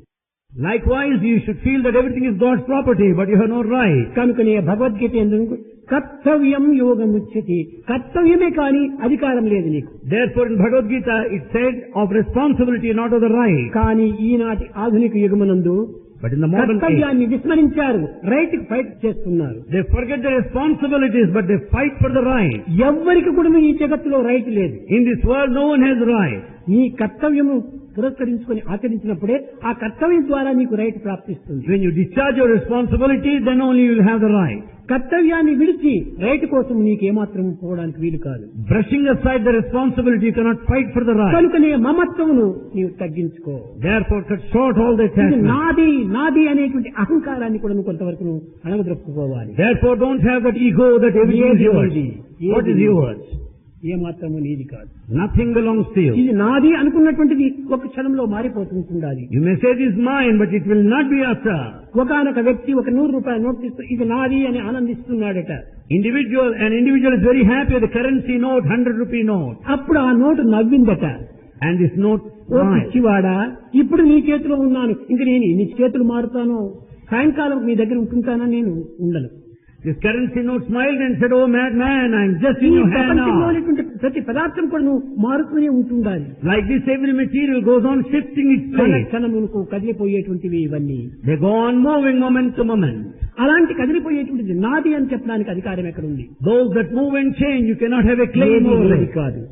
Likewise, you should feel that everything is God's property, but you have no right. కనుకనే భగవద్గీత ఎందుకు కర్తవ్యం యోగముచ్యతే, కర్తవ్యమే కానీ అధికారం లేదు నీకు. Therefore, in Bhagavad Gita, it said of responsibility, not of the right. కానీ ఈనాటి ఆధునిక యుగమునందు But in the modern age, కర్తవ్యాన్ని విస్మరించారు, రైట్ కి ఫైట్ చేస్తున్నారు. they forget the responsibilities, but they fight for the right. ఎవ్వరికి కూడా ఈ జగత్తులో రైట్ లేదు. In this world, no one has right. నీ కర్తవ్యము పురస్కరించుకొని ఆచరించినప్పుడే ఆ కర్తవ్యం ద్వారా నీకు రైట్ ప్రాప్తిస్తుంది. When you discharge your responsibility, then only you will have the right. కర్తవ్యాన్ని విడిచి రైట్ కోసం నీకేమాత్రం పోవడానికి వీలు కాదు. Brushing aside the responsibility, you cannot fight for the right. కనుకనే మమత్వమును నీవు తగ్గించుకో. Therefore, cut short all the ఇది attachments. నాది నాది అనేటువంటి అహంకారాన్ని కూడా నువ్వు కొంతవరకు నువ్వు అణగదొక్కుకోవాలి. Therefore, don't have that ego that everything is yours. What is yours? ఏమాత్రము నీది కాదు. Nothing belongs to you. ఇది నాది అనుకున్నటువంటిది ఒక క్షణంలో మారిపోతుండాలి. You may say this is mine, but it will not be after. ఒకనొక వ్యక్తి ఒక 100 రూపాయల నోట్ తీస్తూ ఇది నాది అని ఆనందిస్తున్నాడట. An individual is very happy with the currency note, 100 rupee note. అప్పుడు ఆ నోటు నవ్విందట. And this note, ఓ పిచ్చివాడా, ఇప్పుడు నీ చేతిలో ఉన్నాను, ఇంక నేను నీ చేతులు మారుతాను, సాయంకాలం నీ దగ్గర ఉంటుంటానా, నేను ఉండను. this currency note smiled and said, "Oh madman, I'm just in ఈ your hand now." ప్రపంచంలోని ప్రతి పదార్థం కూడా నువ్వు మారుతూనే ఉంటుండాలి. Like this, every material goes on shifting its place. క్షణములకు కదిలిపోయేటువంటివి ఇవన్నీ. They go on moving moment to moment. అలాంటి కదిలిపోయేటువంటిది నాది అని చెప్పడానికి అధికారం ఎక్కడ ఉంది? Those that move and change, you cannot have a claim over ఏది it. కాదు.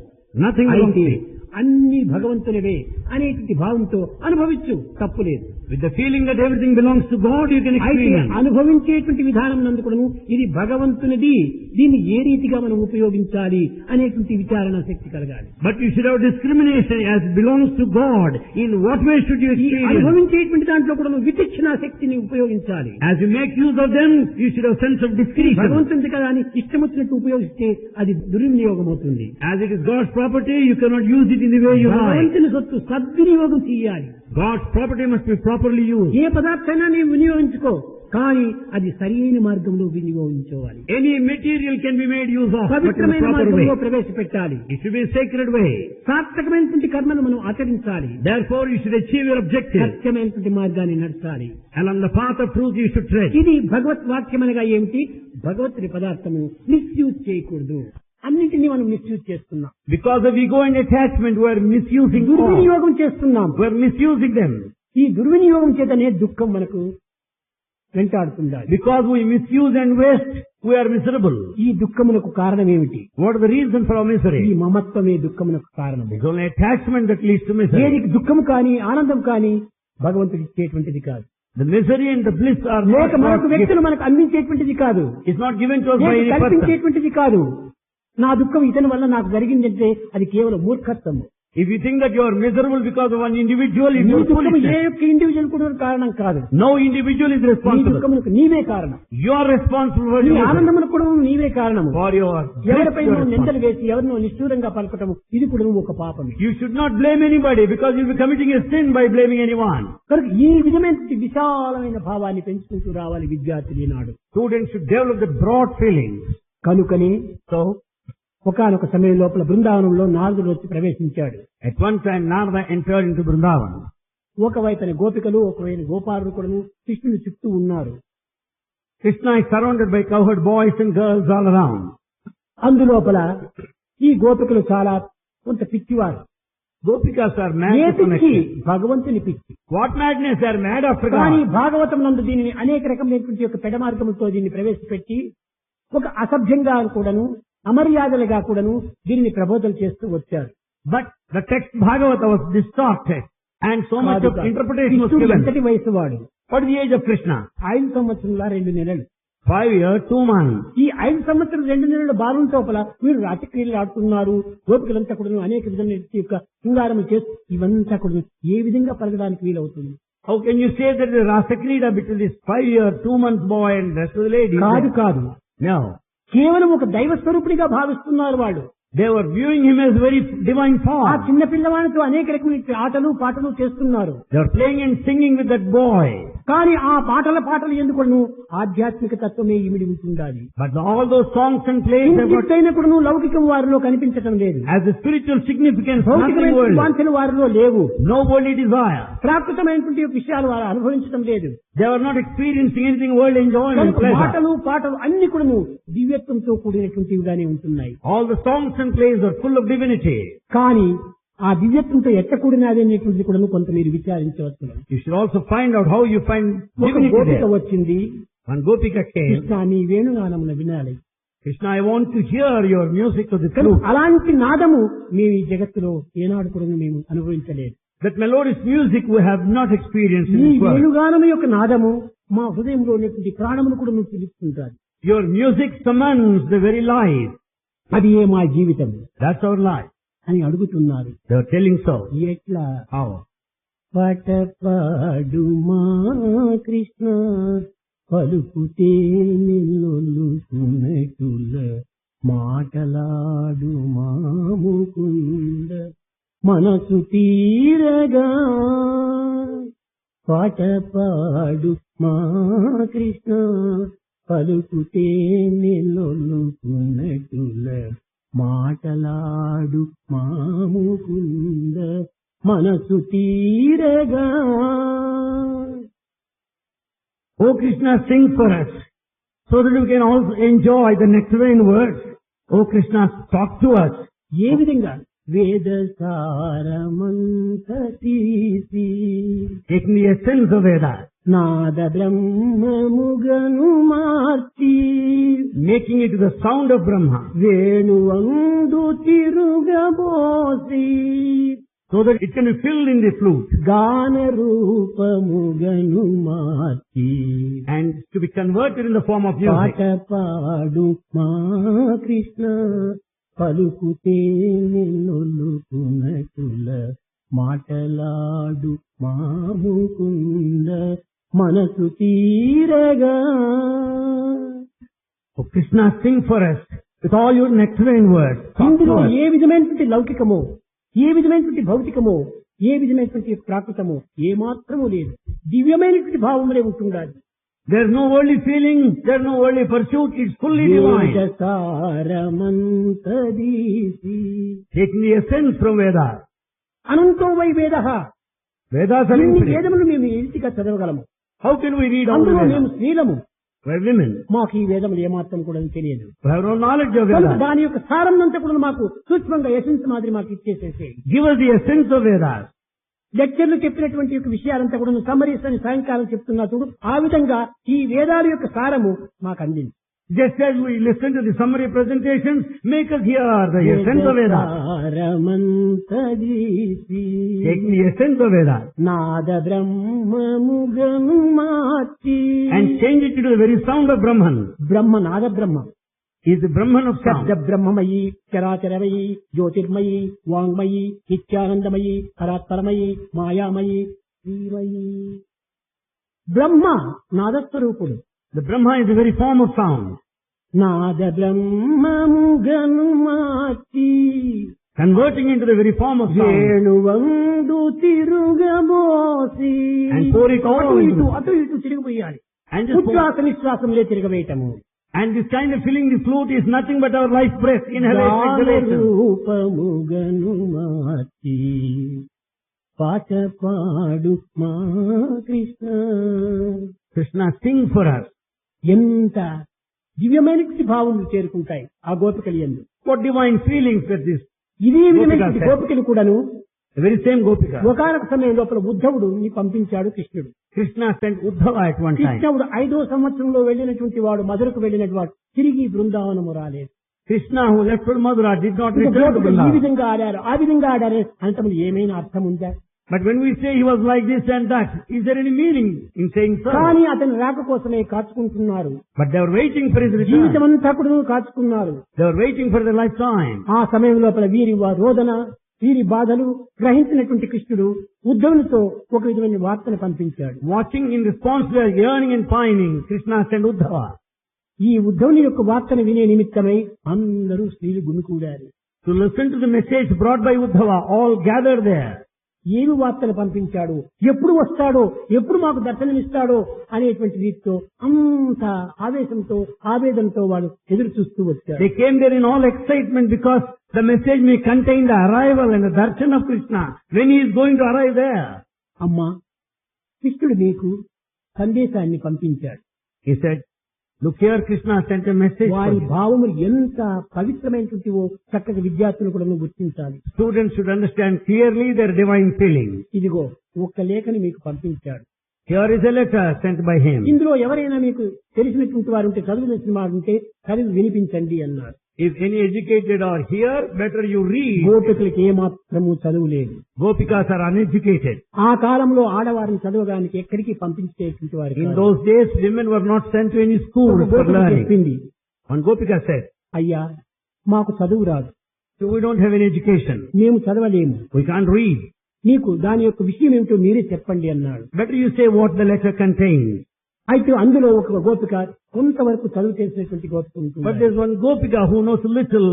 Nothing belongs to అయితే you. అన్ని భగవంతునివే అనేటువంటి భావంతో అనుభవించు, తప్పులేదు. With the feeling that everything belongs to God, you can అయితే experience. అనుభవించేటువంటి విధానం నందుకును ఇది భగవంతునిది, దీన్ని ఏ రీతిగా మనం ఉపయోగించాలి అనేటువంటి విచారణ శక్తి కలగాలి. But you should have discrimination as belongs to God. In what way should you ఈ experience? అనుభవించేటువంటి దాంట్లో కూడా విచక్షణ శక్తిని ఉపయోగించాలి. As you make use of them, you should have sense of discretion. భగవంతునిది కదా అని ఇష్టం వచ్చినట్టు ఉపయోగిస్తే అది దుర్వినియోగం అవుతుంది. As it is God's property, you cannot use it in the way you like. భగవంతుని సొత్తు సద్వినియోగం చేయాలి. God's property must be properly used. ఏ పదార్థాన్ని నీవు వినియోగించుకో, కానీ అది సరైన మార్గంలో వినియోగించుకోవాలి. Any material can be made use of, but in a పవిత్రమైన proper మార్గంలో way. ప్రవేశపెట్టాలి. It should be a sacred way. సార్థకమైనటువంటి కర్మను మనం ఆచరించాలి. Therefore, you should achieve your objective. సత్యమైనటువంటి మార్గాన్ని నడచాలి. Along the path of truth, you should tread. ఇది భగవత్ వాక్యం అనగా ఏమిటి? భగవత్తుని పదార్థము మిస్యూజ్ చేయకూడదు. అన్నింటినీ మనం మిస్యూజ్ చేస్తున్నాం. Because of ego and attachment, we are misusing all. దుర్వినియోగం చేస్తున్నాం. We are misusing them. ఈ దుర్వినియోగం చేతనే దుఃఖం మనకు వెంటాడుతుండాలి. Because we misuse and waste, we are miserable. ఈ దుఃఖమునకు కారణం ఏమిటి? What are the reasons for our ఈ misery? మమత్వమే దుఃఖమునకు కారణం. It's only attachment that leads to misery. ఏది దుఃఖము కానీ ఆనందం కానీ భగవంతుడు ఇచ్చేటువంటిది కాదు. The misery and the bliss are లేక not మరొక God's వ్యక్తులు gift. మనకు అందించేటువంటిది కాదు. It's not given to us by లేక any person. కల్పించేటువంటిది కాదు. నా దుఃఖం ఇతని వల్ల నాకు జరిగిందంటే అది కేవలం మూర్ఖత్వం. If you think that you are miserable because of one individual, it నీ is దుఃఖం ఏ foolishness. యొక్క ఇండివిజువల్ కూడా కారణం కాదు. No individual is నీ responsible. దుఃఖమునకు నీవే కారణం. You are responsible for నీ your misery. ఆనందమునకు కూడా నీవే కారణము. For your ఎవరిపై bliss, you are నిందలు responsible. వేసి ఎవరినో నిష్ఠూరంగా పలకటము ఇది కూడా ఒక పాపమే. You should not blame anybody because you'll be committing a sin by blaming anyone. కనుక ఈ విధమైన విశాలమైన భావాన్ని పెంచుకుంటూ రావాలి విద్యార్థులు ఈనాడు. Students should develop the broad feelings. కనుకని So, ఒకానొక సమయం లోపల బృందావనంలో నారదుడు వచ్చి ప్రవేశించాడు. at one time Narada entered into Vrindavan. ఒకవైపున గోపికలు ఒకవైపు గోపాలుడు కూడా కృష్ణుని చుట్టూ ఉన్నారు. Krishna is surrounded by cowherd boys and girls all around. అందులోపల ఈ గోపికలు చాలా కొంత పిచ్చివారు. Gopikas are mad A to some పిచ్చి? extent. భగవంతుని పిచ్చి. What madness, they are mad after కానీ God. భాగవతం నందు దీనిని అనేక రకమైనటువంటి యొక్క పెడమార్గములతో దీన్ని ప్రవేశపెట్టి ఒక అసభ్యంగా కూడాను అమర్యాదలుగా కూడాను దీనిని ప్రబోధన చేస్తూ వచ్చారు. But the text Bhagavata was distorted and so much కాదు of కాదు. interpretation was కృష్ణుడు given. ఎంతటి వయసు వాడు? What is the age of Krishna? 5 సంవత్సరాల 2 నెలలు. 5 years, 2 months. ఈ 5 సంవత్సరం 2 నెలల బాలం లోపల వీరు రాజక్రియలు ఆడుతున్నారు. గోపికలంతా కూడా అనేక విధమైన యొక్క శృంగారం చేస్తూ ఇవంతా కూడా ఏ విధంగా పలకడానికి వీలవుతుంది? How can you say that the Rasa Krida between this 5 year, 2 months boy and the rest of the ladies? కాదు కాదు, No. కేవలం ఒక దైవ స్వరూపుడిగా భావిస్తున్నారు వాళ్ళు. They were viewing him as very divine ఆ form. చిన్న పిల్లవాడితో అనేక రకమైన ఆటలు పాటలు చేస్తున్నారు. They were playing and singing with that boy. కానీ ఆ పాటలు ఎందుకు ఆధ్యాత్మిక తత్వమే ఇమిడి ఉంటుండాలి. But all those songs and plays have got, ఇంతైనప్పుడు లౌకికం వారిలో కనిపించటం లేదు. as a spiritual significance, nothing భౌతికమైన worldly. వాంఛలు వారిలో లేవు. No worldly desire. ప్రాకృతమైనటువంటి విషయాలు వారు అనుభవించడం లేదు. They are not experiencing anything worldly enjoyment, pleasure. పాటలు అన్ని కూడా దివ్యత్వంతో కూడినటువంటివిగానే ఉంటున్నాయి. All the songs and plays are full of divinity. కానీ ఆ దివ్యత్వంతో ఎట్ట కూడినది అనేటువంటిది కూడా కొంత మీరు విచారించవచ్చు. You should also find out how you find ఒక divinity గోపిక there. వచ్చింది. One Gopika came. కృష్ణ నీ వేణుగానమున వినాలి. Krishna, I want to hear your music of the కానీ flute. అలాంటి నాదము మేము ఈ జగత్తులో ఏనాడు కూడా మేము అనుభవించలేదు. That melodious music we have not experienced in ఈ this world. వేణుగానము యొక్క నాదము మా హృదయంలో ఉన్నటువంటి ప్రాణమును కూడా నువ్వు పిలుస్తుంటారు. Your music summons the very life. అది ఏ మా జీవితం That's our life. అని అడుగుతున్నారు. They are telling so. ఎట్లా How? పాట పాడుమా కృష్ణ పలుకుతే నిల్లుకున్నట్టుల మాటలాడు మాముకుంద మనసు తీరగా పాట పాడు మా కృష్ణ పలుకుతే నిల్లుకున్నట్టుల మాటలాడు మాముకుంద మనసు తీరగా. O Krishna, sing for us, so that we can also enjoy the nectarine words. O Krishna, talk to us. ఏ విధంగా వేద సారమంత తీసి Taking the essence of Vedas, Nada బ్రహ్మముగను March making it to the sound of Brahma, వేణువందు తిరుగబోసి so that it can be filled in the flute గాన రూపముగను మార్చి and to be converted in the form of music. పాట పాడు మా కృష్ణ పలుకుతే నిన్నులుకున్నట్టుల మాటలాడు మాముకుంద మనసు తీరగా. O Krishna, sing for us with all your nectarine words. Talk to ఇందులో us. ఏ విధమైనటువంటి లౌకికమో, ఏ విధమైనటువంటి భౌతికమో, ఏ విధమైనటువంటి ప్రాకృతమో ఏ మాత్రము లేదు. దివ్యమైనటువంటి భావములే ఉంటుండాలి. There's no worldly feeling, there's no worldly pursuit, it's fully divine. సారమంత దీసి Taking the essence from Vedas. అనంతో వై వేద Vedas are ఇన్ని infinite. వేదములు మేము ఇంటిగా చదవగలము. How can we read all the అందులో మేము Vedas? స్త్రీలము, We're women. మాకు ఈ వేదములు ఏమాత్రం కూడా తెలియదు. We have no knowledge of కనుక Vedas. దాని యొక్క సారం అంతా కూడా మాకు సూక్ష్మంగా ఎసెన్స్ మాదిరి మాకు ఇచ్చేసేసి Give us the essence of Vedas. లెక్చర్లు చెప్పినటువంటి యొక్క విషయాలంతా కూడా సమ్మరీస్ అని సాయంకాలం చెప్తున్నా చూడు, ఆ విధంగా ఈ వేదాల యొక్క సారము మాకు అందింది. Just as we listen to the summary presentations, make us hear the essence of Vedas. సారమంత దీసి Taking the essence of Vedas Nada బ్రహ్మముగను March and change it into the very sound of Brahman. Brahma Nada Brahma Is the Brahman of శబ్ద sound. బ్రహ్మమయి చరాచరమయి Jyotirmayi వాంగ్మయి నిత్యానందమయి పరాత్పరమయి మాయామయి Srimayi. Brahma నాదస్వరూపుడు. The Brahma is the very form of sound. Nada బ్రహ్మముగను March Converting into the very form of sound వేణువందు తిరుగబోసి and pour it all అటు into ఇటు తిరిగిపోయాలి. and just pour. ఉచ్ఛ్వాస నిశ్వాసంలే తిరగవేయటము. And this kind of filling the flute is nothing but our life breath, inhalation, exhalation. రూపముగను మార్చి పాట పాడు మా Krishna. Krishna, sing for us. ఎంత దివ్యమైనటువంటి భావములు చేరుకుంటాయి ఆ గోపికలు యందు. What divine feelings that this, ఇదే విధమైనటువంటి గోపికలు said. గోపికలు కూడాను the very same Gopika. ఒకనొక సమయం లోపల ఉద్ధవుడు పంపించాడు కృష్ణుడు. Krishna sent Uddhava at one time. కృష్ణుడు 5వ సంవత్సరంలో వెళ్ళినటువంటి వాడు, మధురకు వెళ్ళినటువంటి వాడు తిరిగి బృందావనము రాలేదు. Krishna, who left for Madhura, did not ఇంకా return to గోపికలు ఈ Vrindavan. విధంగా ఆడారు, ఆ విధంగా ఆడారు అంతము ఏమైనా అర్థం ఉందా? But when we say he was like this and that, is there any meaning in saying so? కానీ అతని రాక కోసమే కాచుకుంటున్నారు. But they were waiting for his జీవితం return. అంతా కూడా కాచుకున్నారు. They were waiting for their lifetime. ఆ సమయం లోపల వీరి రోదన, వీరి బాధలు గ్రహించినటువంటి కృష్ణుడు ఉద్ధవునితో ఒక విధమైన వార్తను పంపించాడు. Watching in response to their yearning and pining, Krishna sent Uddhava. ఈ ఉద్ధవుని యొక్క వార్తను వినే నిమిత్తమై అందరూ స్త్రీలు గుమికూడారు. To listen to the message brought by Uddhava, all gathered there. ఏమి వార్తలు పంపించాడో, ఎప్పుడు వస్తాడో, ఎప్పుడు మాకు దర్శనమిస్తాడో అనేటువంటి రీతితో అంత ఆవేశంతో ఆవేదనతో వాళ్ళు ఎదురు చూస్తూ వచ్చారు. They came there in all excitement because the message may contain the arrival and the darshan of Krishna when he is going to arrive there. అమ్మా, కృష్ణుడు మీకు సందేశాన్ని పంపించాడు. He said, look here, Krishna sent a message for వారి you. భావములు ఎంత పవిత్రమైనటువంటివో చక్కగా విద్యార్థులు కూడా గుర్తించాలి. Students should understand clearly their divine feelings. ఇదిగో ఒక్క లేఖని మీకు పంపించాడు. Here is a letter sent by him. ఇందులో ఎవరైనా మీకు తెలిసినటువంటి వారు ఉంటే, చదువునటువంటి వారు ఉంటే చదివి వినిపించండి అన్నారు. If any educated are here, better you read. గోపికలకి ఏమాత్రము చదువు లేదు. Gopikas are uneducated. ఆ కాలంలో ఆడవారిని చదవడానికి ఎక్కడికి పంపించేటువంటి వారు In కాదు. those days, women were not sent to any school ఒక for గోపిక learning. చెప్పింది, One Gopika said, అయ్యా మాకు చదువు రాదు, so we don't have any education. మేము చదవలేము, We can't read. మీకు దాని యొక్క విషయం ఏమిటో మీరే చెప్పండి అన్నాడు. Better you say what the letter contains. అయితే అందులో ఒక గోపిక కొంతవరకు చదువు చేసినటువంటి గోపిక ఉంటుంది. But there's one Gopika who knows little,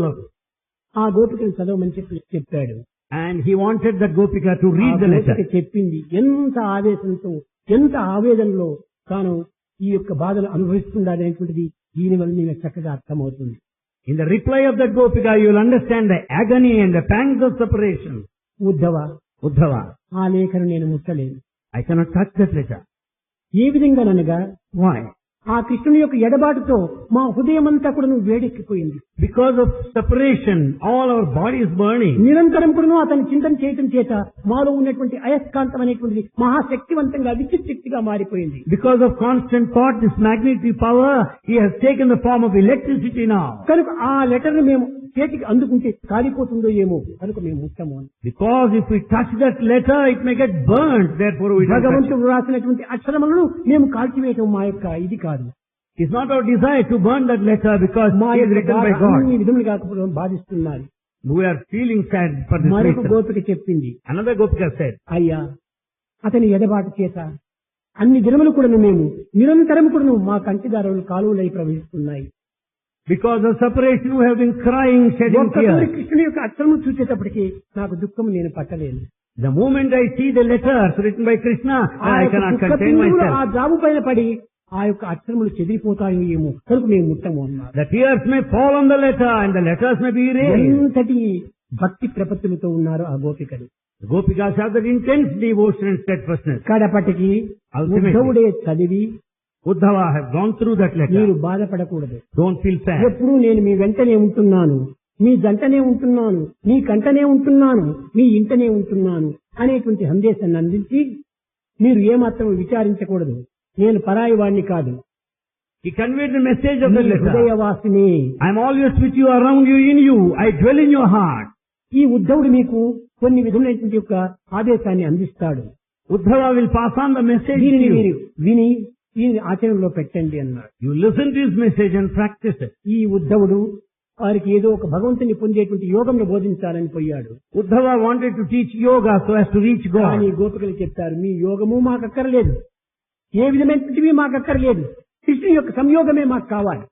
ఆ గోపికను చదవమని చెప్పాడు. and he wanted that Gopika to read the ఆ letter. గోపిక చెప్పింది, ఎంత ఆవేశంతో ఎంత ఆవేదనలో తాను ఈ యొక్క బాధలు అనుభవిస్తుందనేటువంటిది దీని వల్ల నీకు చక్కగా అర్థమవుతుంది. In the reply of that Gopika, you will understand the agony and the pangs of separation. Uddhava, Uddhava, ఆ లేఖను నేను ముట్టలేను. I cannot touch that letter. A విధంగానగా Why? ఆ కృష్ణుని యొక్క ఎడబాటుతో మా హృదయం అంతా కూడా వేడెక్కిపోయింది. Because of separation, all our body is burning. నిరంతరం కూడా అతని చింతన చేయటం చేత మాలో ఉన్నటువంటి అయస్కాంతం అనేటువంటిది మహాశక్తివంతంగా విద్యుత్ శక్తిగా మారిపోయింది. Because of constant thought, this magnetic power, he has taken the form of electricity now. కనుక ఆ లెటర్ ను మేము చేతికి అందుకుంటే కాలిపోతుందో ఏమో కనుక మేము ముట్టము అని. Because if we touch that letter, it may get burnt. Therefore, we don't touch it. భగవంతుడు రాసినటువంటి అక్షరములను మేము కాల్చివేయటం మా యొక్క ఇది కాదు. It's not our desire to burn that letter because మా it is యొక్క written by బాధ God. అన్ని విధములు కాకపోవడం బాధిస్తున్నారు. We are feeling sad for this మరొక reason. గోపిక చెప్పింది, Another Gopika said, అయ్యా అతని ఎడబాటు చేత అన్ని దినములు కూడా మేము నిరంతరం కూడా మా కంటిదారులు కాలువలై ప్రవహిస్తున్నాయి. because of separation, we have been crying, shedding ఒక్కసారి tears. కృష్ణుని యొక్క అక్షరము చూసేటప్పటికి నాకు దుఃఖం నేను పట్టలేను. The moment I see the letters written by Krishna, ఆ I యొక్క cannot దుఃఖ contain బిందువులు ఆ myself. జాబు పైన పడి ఆ యొక్క అక్షరములు చెదిరిపోతాయో ఏమో కనుక మేము ముట్టము అన్నారు. The tears may fall on the letter and the letters may be erased. ఎంతటి భక్తి ప్రపత్తులతో ఉన్నారు ఆ గోపికలు. The Gopikas have that intense devotion and steadfastness. కడపటికి Ultimately, ఉద్ధవుడే చదివి Uddhava have gone through that మీరు letter. బాధపడకూడదు, Don't feel sad. ఎప్పుడూ నేను మీ వెంటనే ఉంటున్నాను, మీ జంటనే ఉంటున్నాను, మీ కంటనే ఉంటున్నాను, మీ ఇంటనే ఉంటున్నాను అనేటువంటి సందేశాన్ని అందించి మీరు ఏమాత్రం విచారించకూడదు, నేను పరాయి వాణ్ణి కాదు, He conveyed the message of the me letter. హృదయవాసిని. I am always with you, around you, in you. I dwell in your heart. ఈ ఉద్ధవుడు మీకు కొన్ని విధమైనటువంటి యొక్క ఆదేశాన్ని అందిస్తాడు, Uddhava will pass on the message to దీనిని you. మీరు విని దీనిని ఆచరణలో పెట్టండి అన్నాడు. You listen to his message and practice it. ఈ ఉద్ధవుడు వారికి ఏదో ఒక భగవంతుని పొందేటువంటి యోగంను బోధించాలని పోయాడు. Uddhava wanted to teach yoga so as to reach కానీ God. గోపికలు చెప్తారు, మీ యోగము మాకు అక్కర్లేదు, ఏ విధమైనవి మాకు అక్కర్లేదు, కృష్ణుని యొక్క సంయోగమే మాకు కావాలి.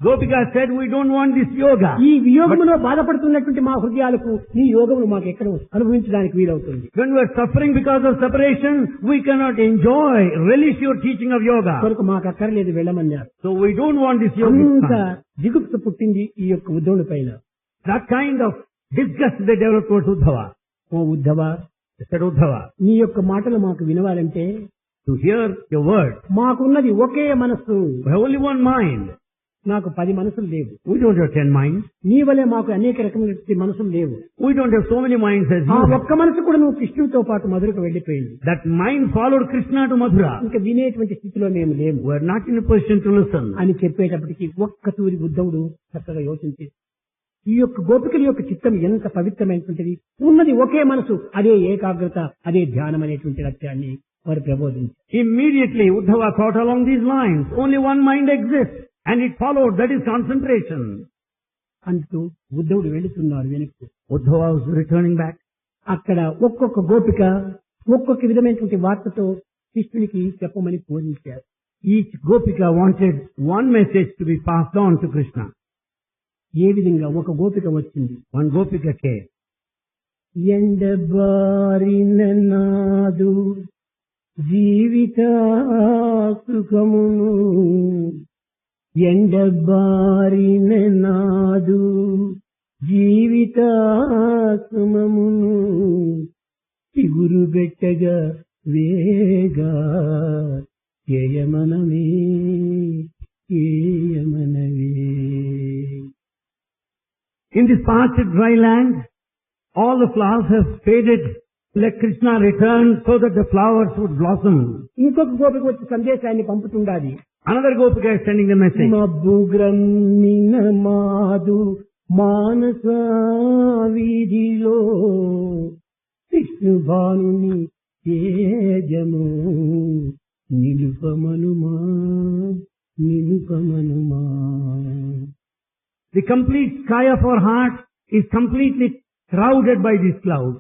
Gopika said, we don't want this yoga. ఈ వియోగములో బాధపడుతున్నటువంటి మా హృదయాలకు ఈ యోగమును మాకు ఎక్కడ అనుభవించడానికి వీలవుతుంది. When we are suffering because of separation, we cannot enjoy, relish your teaching of yoga. కనుక మాకు అక్కర్లేదు వెళ్ళమన్నారు. So we don't want this అంత yoga. దిగుప్త పుట్టింది ఈ యొక్క ఉద్ధవుడి పైన. That kind of disgust they developed towards Uddhava. Oh Uddhava, They said, Uddhava, నీ యొక్క మాటలు మాకు వినవాలంటే to hear your word, మాకున్నది ఒకే మనస్సు, we have only one mind. నాకు 10 మనసులు లేవు. We don't have 10 minds. నీ వలే మాకు అనేక రకమైన మనసులు లేవు. We don't have so many minds as ఆ you have. ఒక్క మనసు కూడా నువ్వు కృష్ణుడితో పాటు మధురకు వెళ్లిపోయింది. That mind followed Krishna to Mathura. ఇంకా వినేటువంటి స్థితిలో మేము లేము We are not in a position to listen. అని చెప్పేటప్పటికి ఒక్క తూరి ఉద్ధవుడు చక్కగా యోచించి ఈ యొక్క గోపికల యొక్క చిత్తం ఎంత పవిత్రమైనటువంటిది, ఉన్నది ఒకే మనసు, అదే ఏకాగ్రత, అదే ధ్యానం అనేటువంటి లక్ష్యాన్ని వారు ప్రబోధించారు. Immediately Uddhava thought along these lines. Only one mind exists and it followed. That is concentration. అంటూ ఉద్ధవుడు వెళుతున్నారు వెనక్కు. Uddhava was returning back. అక్కడ ఒక్కొక్క గోపిక ఒక్కొక్క విధమైనటువంటి వార్తతో కృష్ణునికి చెప్పమని బోధించారు. Each Gopika wanted one message to be passed on to Krishna. ఏ విధంగా ఒక గోపిక వచ్చింది, One Gopika came. ఎండబారిన నాదు జీవిత సుఖమును ఎండబారిన నాదు జీవిత సుమమును చిగురు పెట్టగా వేగా ఏయమనమే ఏయమనవే. In this parched dry land, all the flowers have faded. Let Krishna return so that the flowers would blossom. ఇంకొక గోపిక వచ్చి సందేశాన్ని పంపుతుండాలి. Another Gopika is sending the message. మబ్బుగ్రమ్మిన మాదు మానస వీధిలో విష్ణుభానుని తేజము నిలుపమనుమా నిలుపమనుమా. The complete sky of our heart is completely crowded by this cloud.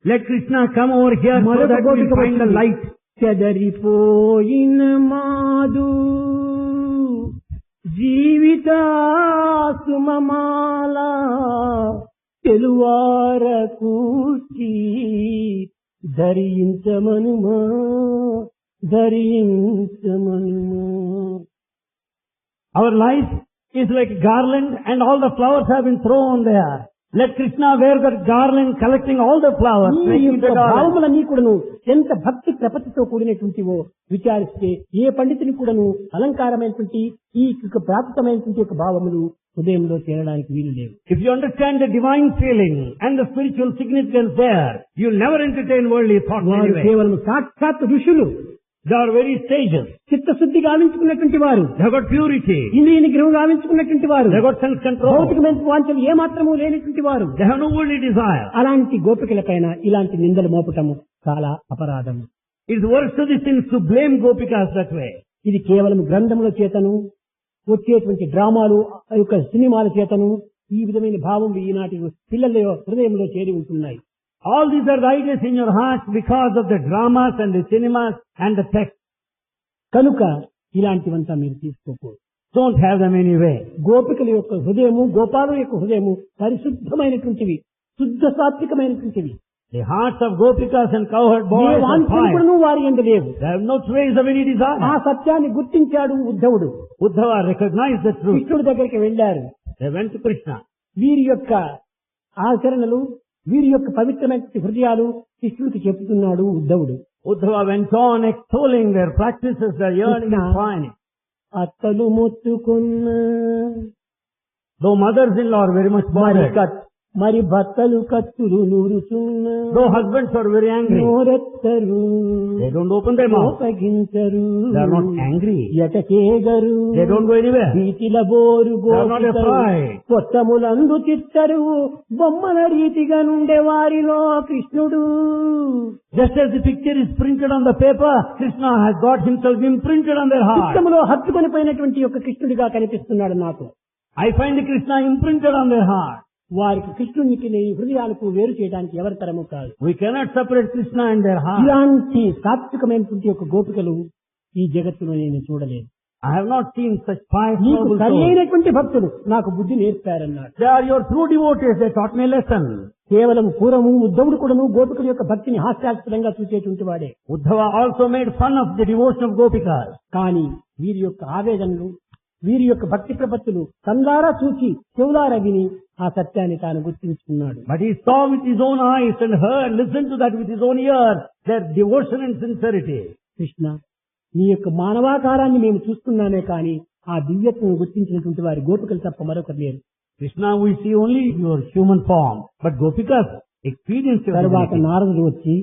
Let Krishna come over here so that we find the light. చెదరిపోయిన మాదు జీవిత సుమమాల తెలువార కూర్చి ధరించమనుమా ధరించమనుమా. Our life is like a garland and all the flowers have been thrown there. Let Krishna wear that garland collecting all the flowers. భావములన్నీ కూడాను ఎంత భక్తి ప్రపత్తితో కూడినటువంటివో విచారిస్తే ఏ పండితుని కూడాను అలంకారమైనటువంటి ఈ ప్రాప్తమైనటువంటి యొక్క భావములు హృదయంలో చేరడానికి వీలు లేవు. If you understand the divine feeling and the spiritual significance there, you'll never entertain worldly thoughts anyway. కేవలం సాక్షాత్ ఋషులు. They are very sages. చిత్తశుద్ధి గావించుకున్నటువంటి వారు. They have got purity. ఇంద్రియ నిగ్రహం గావించుకున్నటువంటి వారు. They have got sense control. భౌతికమైన వాంఛలు ఏ మాత్రము లేనటువంటి వారు. They have no worldly desire. అలాంటి గోపికలపైన ఇలాంటి నిందలు మోపటము చాలా అపరాధం. It is worse to the sins to blame Gopikas that way. ఇది కేవలం గ్రంథముల చేతను వచ్చేటువంటి డ్రామాలు యొక్క సినిమాల చేతను ఈ విధమైన భావం ఈనాటి పిల్లల హృదయంలో చేరి ఉంటున్నాయి. All these are the ideas in your heart because of the dramas and the cinemas and the text. కనుక ఇలాంటివంతా మీరు తీసుకోకూడదు. Don't have them anyway. గోపికల యొక్క హృదయము గోపాల యొక్క హృదయము పరిశుద్ధమైనటువంటివి, శుద్ధ సాత్వికమైనటువంటివి. The hearts of Gopikas and cowherd boys are fine. వారి యందు లేవు. They have no trace of any desire. ఆ సత్యాన్ని గుర్తించాడు ఉద్ధవుడు. Uddhava recognized the truth. కృష్ణుడి దగ్గరికి వెళ్ళారు. They went to Krishna. వీరి యొక్క ఆచరణలు, వీరి యొక్క పవిత్రమైన హృదయాలు కృష్ణుడికి చెప్తున్నాడు ఉద్ధవుడు. Uddhava went on extolling their practices, their yearning and pining. అత్తలు మొత్తుకున్న Though mothers-in-law are very much bothered, మరి భర్తలు కత్తులు నూరుచున్న though husbands are very angry, నోరెత్తరు, they don't open their mouth. కోపగించరు, They are not angry. ఎటకేగరు, They don't go anywhere. వీటిల బోరు They are not afraid. కొత్తములందు చిత్తరు బొమ్మల రీతిగా నుండే వారిలో కృష్ణుడు. Just as the picture is printed on the paper, Krishna has got himself imprinted on their heart. చిత్తములో హత్తుకొని పోయినటువంటి యొక్క కృష్ణుడిగా కనిపిస్తున్నాడు నాకు. I find the Krishna imprinted on their heart. వారికి కృష్ణునికి హృదయాలకు వేరు చేయడానికి ఎవరి తరము కాదు. We cannot separate Krishna and their heart. ఇలాంటి సాత్వికమైనటువంటి యొక్క గోపికలు ఈ జగత్తులో నేను చూడలేదు. I have not seen such pious నీకు noble సరి souls. అయినటువంటి భక్తులు నాకు బుద్ధి నేర్పారన్నాడు. They are your true devotees. They taught me a lesson. కేవలం పూర్వము ఉద్ధవుడు కూడాను గోపికల యొక్క భక్తిని హాస్యాస్పదంగా చూసేటువంటి వాడే. Uddhava also made fun of the devotion of Gopikas. కానీ వీరి యొక్క ఆవేదనలు, వీరి యొక్క భక్తి ప్రపత్తులు కళ్ళారా చూచి చెవులారా విని ఆ సత్యాన్ని తాను గుర్తించుకున్నాడు. But he saw with his own eyes and heard, listened to that with his own ears, their devotion and sincerity. Krishna, నీ యొక్క మానవాకారాన్ని మేము చూస్తున్నామే కానీ ఆ దివ్యత్వం గుర్తించినటువంటి వారి గోపికలు తప్ప మరొకరు లేరు. Krishna, we see only your human form, but Gopikas experience your తర్వాత divinity. నారదుడు వచ్చి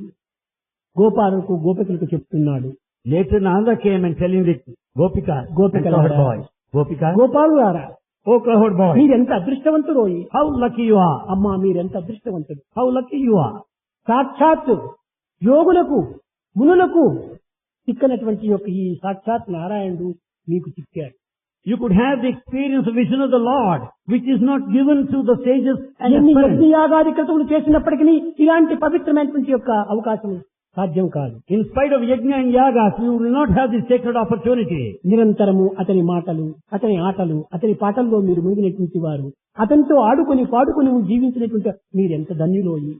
గోపాలకు గోపికలకు చెప్తున్నాడు. Later Nanda came and telling the Gopikas, Gopikala. cowherd boys, Gopikas, గోపాలులారా, oh cowherd boys, మీరెంత అదృష్టవంతురోయి. how lucky you are. అమ్మా మీరెంత అదృష్టవంతుడు. How lucky you are. సాక్షాత్ యోగులకు మునులకు చిక్కనటువంటి యొక్క ఈ సాక్షాత్ నారాయణుడు మీకు చిక్కాడు. You could have the experience of vision of the Lord, which is not given to the sages and ఎన్ని aspirants. యజ్ఞయాగాది క్రతువులు చేసినప్పటికీ ఇలాంటి పవిత్రమైనటువంటి యొక్క అవకాశం సాధ్యం కాదు. In spite of yajna and yagas, you will not have this sacred opportunity. నిరంతరము అతని మాటలు, అతని ఆటలు, అతని పాటల్లో మీరు మునిగినటువంటి వారు, అతనితో ఆడుకొని పాడుకొని జీవించినటువంటి మీరెంత ధన్యులోయి.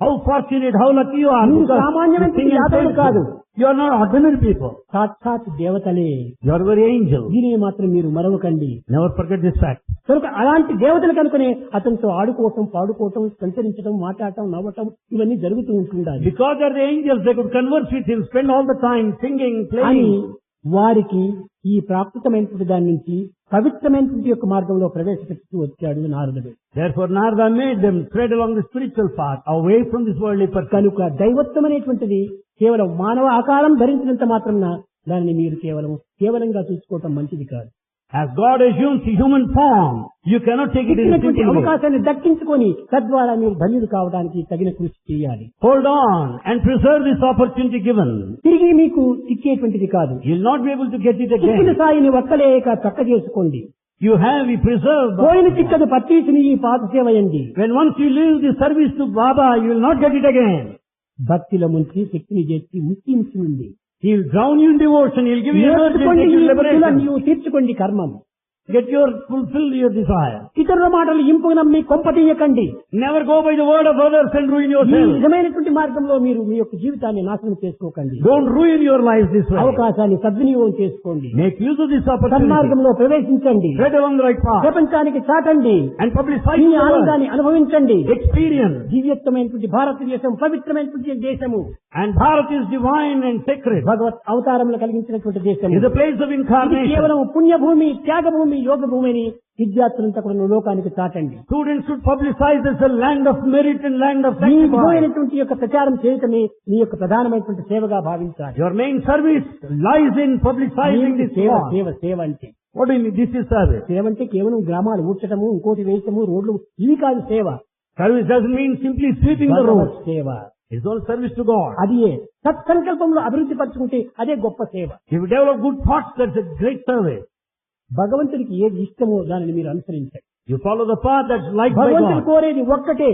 How fortunate, how lucky you are. నువ్వు Because సామాన్యమైన you sing and యాదవులు praise కాదు. God. You are not ordinary people. సాక్షాత్ దేవతలే. You are very angel. దీనిని మాత్రం మీరు మరవకండి. Never forget this fact. కనుక అలాంటి దేవతలు కనుకనే అతనితో ఆడుకోవటం, పాడుకోవటం, సంచరించడం, మాట్లాడటం, నవ్వటం ఇవన్నీ జరుగుతూ ఉంటుండాలి. Because they are the angels, they could converse with him, spend all the time singing, అని playing. వారికి ఈ ప్రాకృతమైనటువంటి దాని నుంచి పవిత్రమైనటువంటి యొక్క మార్గంలో ప్రవేశపెడుతూ వచ్చాడు నారదుడు. Therefore Narada made them tread along the spiritual path, away from this worldly pursuit. కనుక దైవత్వం అనేటువంటిది కేవలం మానవ ఆకారం ధరించినంత మాత్రం దానిని మీరు కేవలంగా చూసుకోవటం మంచిది కాదు. As God assumes the human form, you cannot take it in a simple way. అవకాశాన్ని దక్కించుకొని తద్వారా మీరు ధన్యులు కావడానికి తగిన కృషి చేయాలి. Hold on and preserve this opportunity given. తిరిగి మీకు చిక్కేటువంటిది కాదు. You will not be able to get it చిక్కిన again. సాయిని ఒక్కలేక చక్క చేసుకోండి. You preserved. పోయిన చిక్కదు పత్తీసుని ఈ పాత సేవయండి. When once you leave the service to Baba, you will not get it again. భక్తిలో ముంచి శక్తిని చేసి ముక్తి ఉంది. He will drown you in devotion. He will give you energy and take you liberation. నీవు తీర్చుకోండి కర్మం. Fulfill your desire. ఇతరుల మాటలు ఇంపు నమ్మి కొంపతీయకండి. Never go by the word of others and ruin ఈ yourself. నిజమైనటువంటి మార్గంలో మీరు మీ యొక్క జీవితాన్ని నాశనం చేసుకోకండి. Don't ruin your life this way. అవకాశాన్ని సద్వినియోగం చేసుకోండి. Make use of this opportunity. సన్మార్గంలో ప్రవేశించండి. Tread along the right path. ప్రపంచానికి చాటండి. And publicize ఈ the word. ఆనందాన్ని అనుభవించండి. Experience. దివ్యత్వమైనటువంటి భారతదేశం పవిత్రమైనటువంటి దేశము. And Bharat is divine and sacred. భగవత్ అవతారంలో కలిగించినటువంటి దేశం. Is a place of ఇది incarnation. కేవలం పుణ్యభూమి, త్యాగభూమి, యోగభూమి అని విద్యార్థులంతా కూడా లోకానికి చాటండి. Students should publicize as a land of merit and land of me sacrifice. విధమైనటువంటి యొక్క ప్రచారం చేయటమే మీ యొక్క ప్రధానమైనటువంటి సేవగా భావించాలి. Your main service lies in publicizing this సేవ cause. సేవ సేవ అంటే What do you mean? This is service. సేవ అంటే కేవలం గ్రామాలు ఊడ్చటము, ఇంకోటి వేయటము, రోడ్లు ఇవి కాదు సేవ. Service doesn't mean simply sweeping the road. భగవత్ సేవ It's all service to God. అది సత్సంకల్పంలో అభివృద్ధి పరచుకుంటే అదే గొప్ప సేవ. If you develop good thoughts, that's a great service. భగవంతుడికి ఏది ఇష్టమో దానిని మీరు అనుసరించండి. You follow the path that's liked by భగవంతుడు God. కోరేది ఒక్కటే,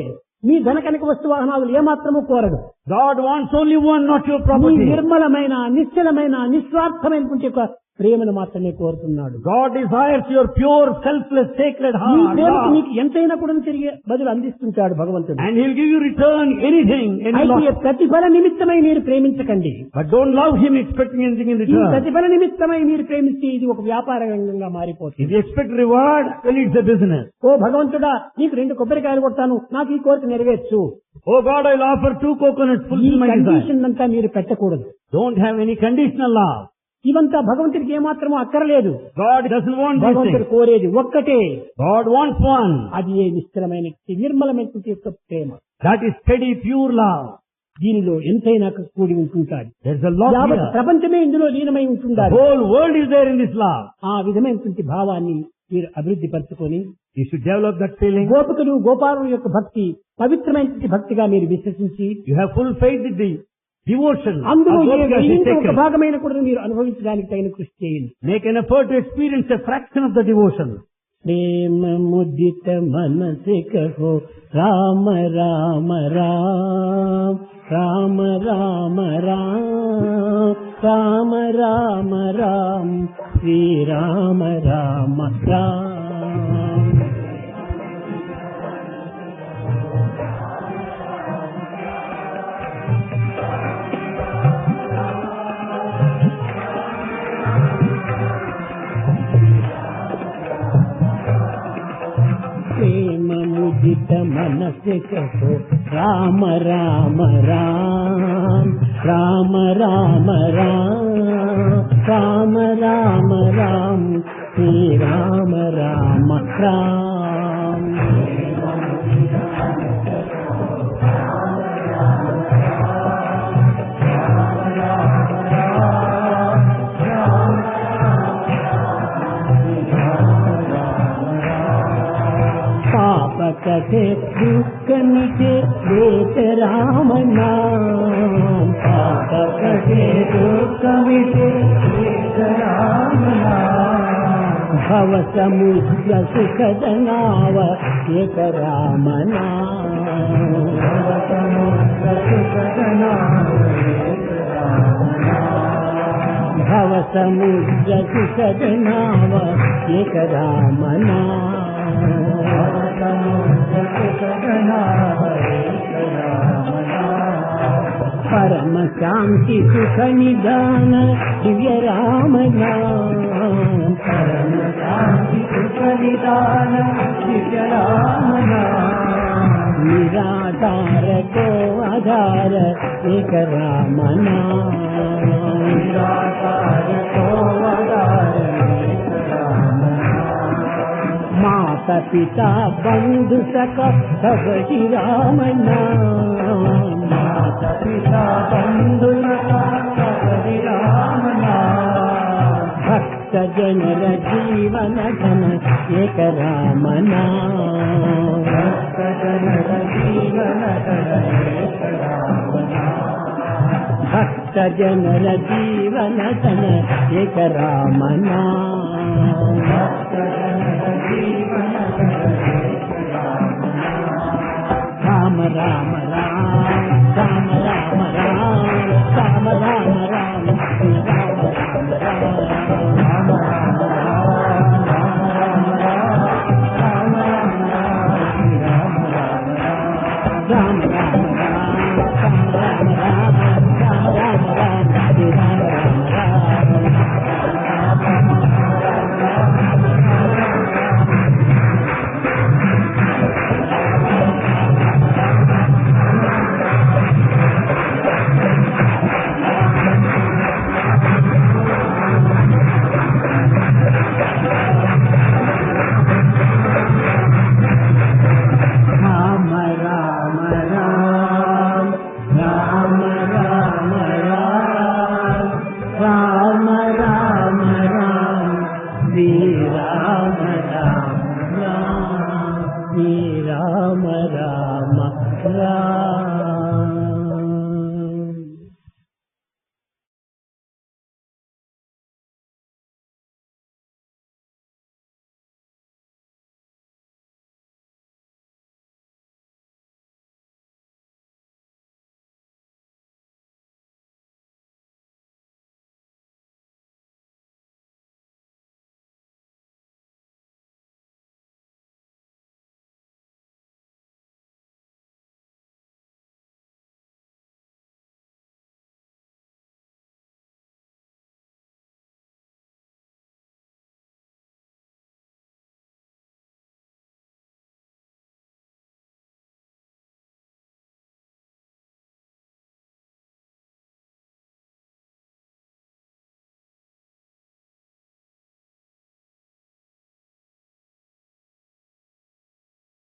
మీ ధన కనక వస్తు వాహనాలు ఏమాత్రము కోరడు. God wants only one, not your me property. నిర్మలమైన, నిశ్చలమైన, నిస్వార్థమైనటువంటి యొక్క ప్రేమను మాత్రమే కోరుతున్నాడు. God desires your pure, selfless, sacred me heart. ప్రేమకు love. మీకు ఎంతైనా కూడా తిరిగి బదులు అందిస్తుంటాడు భగవంతుడు. And He'll give you return anything, any అయితే lot. ప్రతిఫల నిమిత్తమై మీరు ప్రేమించకండి. But don't love Him expecting anything in ఈ return. ప్రతిఫల నిమిత్తమై మీరు ప్రేమిస్తే ఇది ఒక వ్యాపార రంగంగా If మారిపోతుంది. you expect reward, well, it's a business. ఓ భగవంతుడా, నీకు 2 కొబ్బరికాయలు కొడతాను, నాకు ఈ కోరిక నెరవేర్చు. Oh God, I'll offer 2 coconuts, ఈ fulfill my desire. కండిషన్ అంతా మీరు పెట్టకూడదు. Don't have any conditional love. ఇవంతా భగవంతుడికి ఏమాత్రము అక్కర్లేదు. God doesn't want these భగవంతుడు things. కోరేది ఒక్కటే, God wants one. అది నిర్మలమైన నిర్మలమైనటువంటి యొక్క ప్రేమ. That is steady, pure love. దీనిలో ఎంతైనా కూడి ఉంటుంటాడు. There's a lot యావత్ here. ప్రపంచమే ఇందులో లీనమై The ఉంటుండాలి. whole world is there in this love. ఆ విధమైనటువంటి భావాన్ని మీరు అభివృద్ధి పరచుకొని You should develop that feeling. గోపికలు గోపాలుల యొక్క భక్తి పవిత్రమైనటువంటి భక్తిగా మీరు విశ్వసించి You have full faith in the devotion. అందులో of God as ఇంకొక sacred. భాగమైన కూడా మీరు అనుభవించడానికి తగిన కృషి చేయండి. Make an effort to experience a fraction of the devotion. ప్రేమ ముదిత మనసే కహో రామ రామ రామ రామ రామ రామ రామ రామ రామ శ్రీ రామ రామ రామ. ప్రేమ ముదిత మనసే కహో రామ రామ రామ రామ రామ రామ రామ రామ రామ శ్రీ రామ రామ రామ. పాప కథే దుఃఖ మిటే వేత రామ నామ. పాప కథే దుఃఖ మిటే వేత రామ నామ. భవ సముద్ర సుఖద నావ ఏక రామ నామ. భవ సముద్ర సుఖద నావ ఏక రామ నామ. భవ సముద్ర సుఖద నావ ఏక రామ నామ. పరమ శాంతి సుఖ నిదాన దివ్య రామ నామ పరమ శాంతి సుఖ నిదాన దివ్య రామ నామ నిరాధార కో ఆధార ఏక రామ నామ నిరాధార కో ఆధార ఏక రామ నామ మాతా పితా బంధు సఖ సబ్ హి రామ నామ మాతా పితా బంధు సఖ సబ్ హి రామ నామ భక్త జనర జీవన ధన ఏక రామ నామ భక్త జనర జీవన ధన ఏక రామ నామ భక్త జనర జీవన ధన ఏక రామ నామ భక్త జనర జీవన ధన ఏక రామ నామ రామ రామ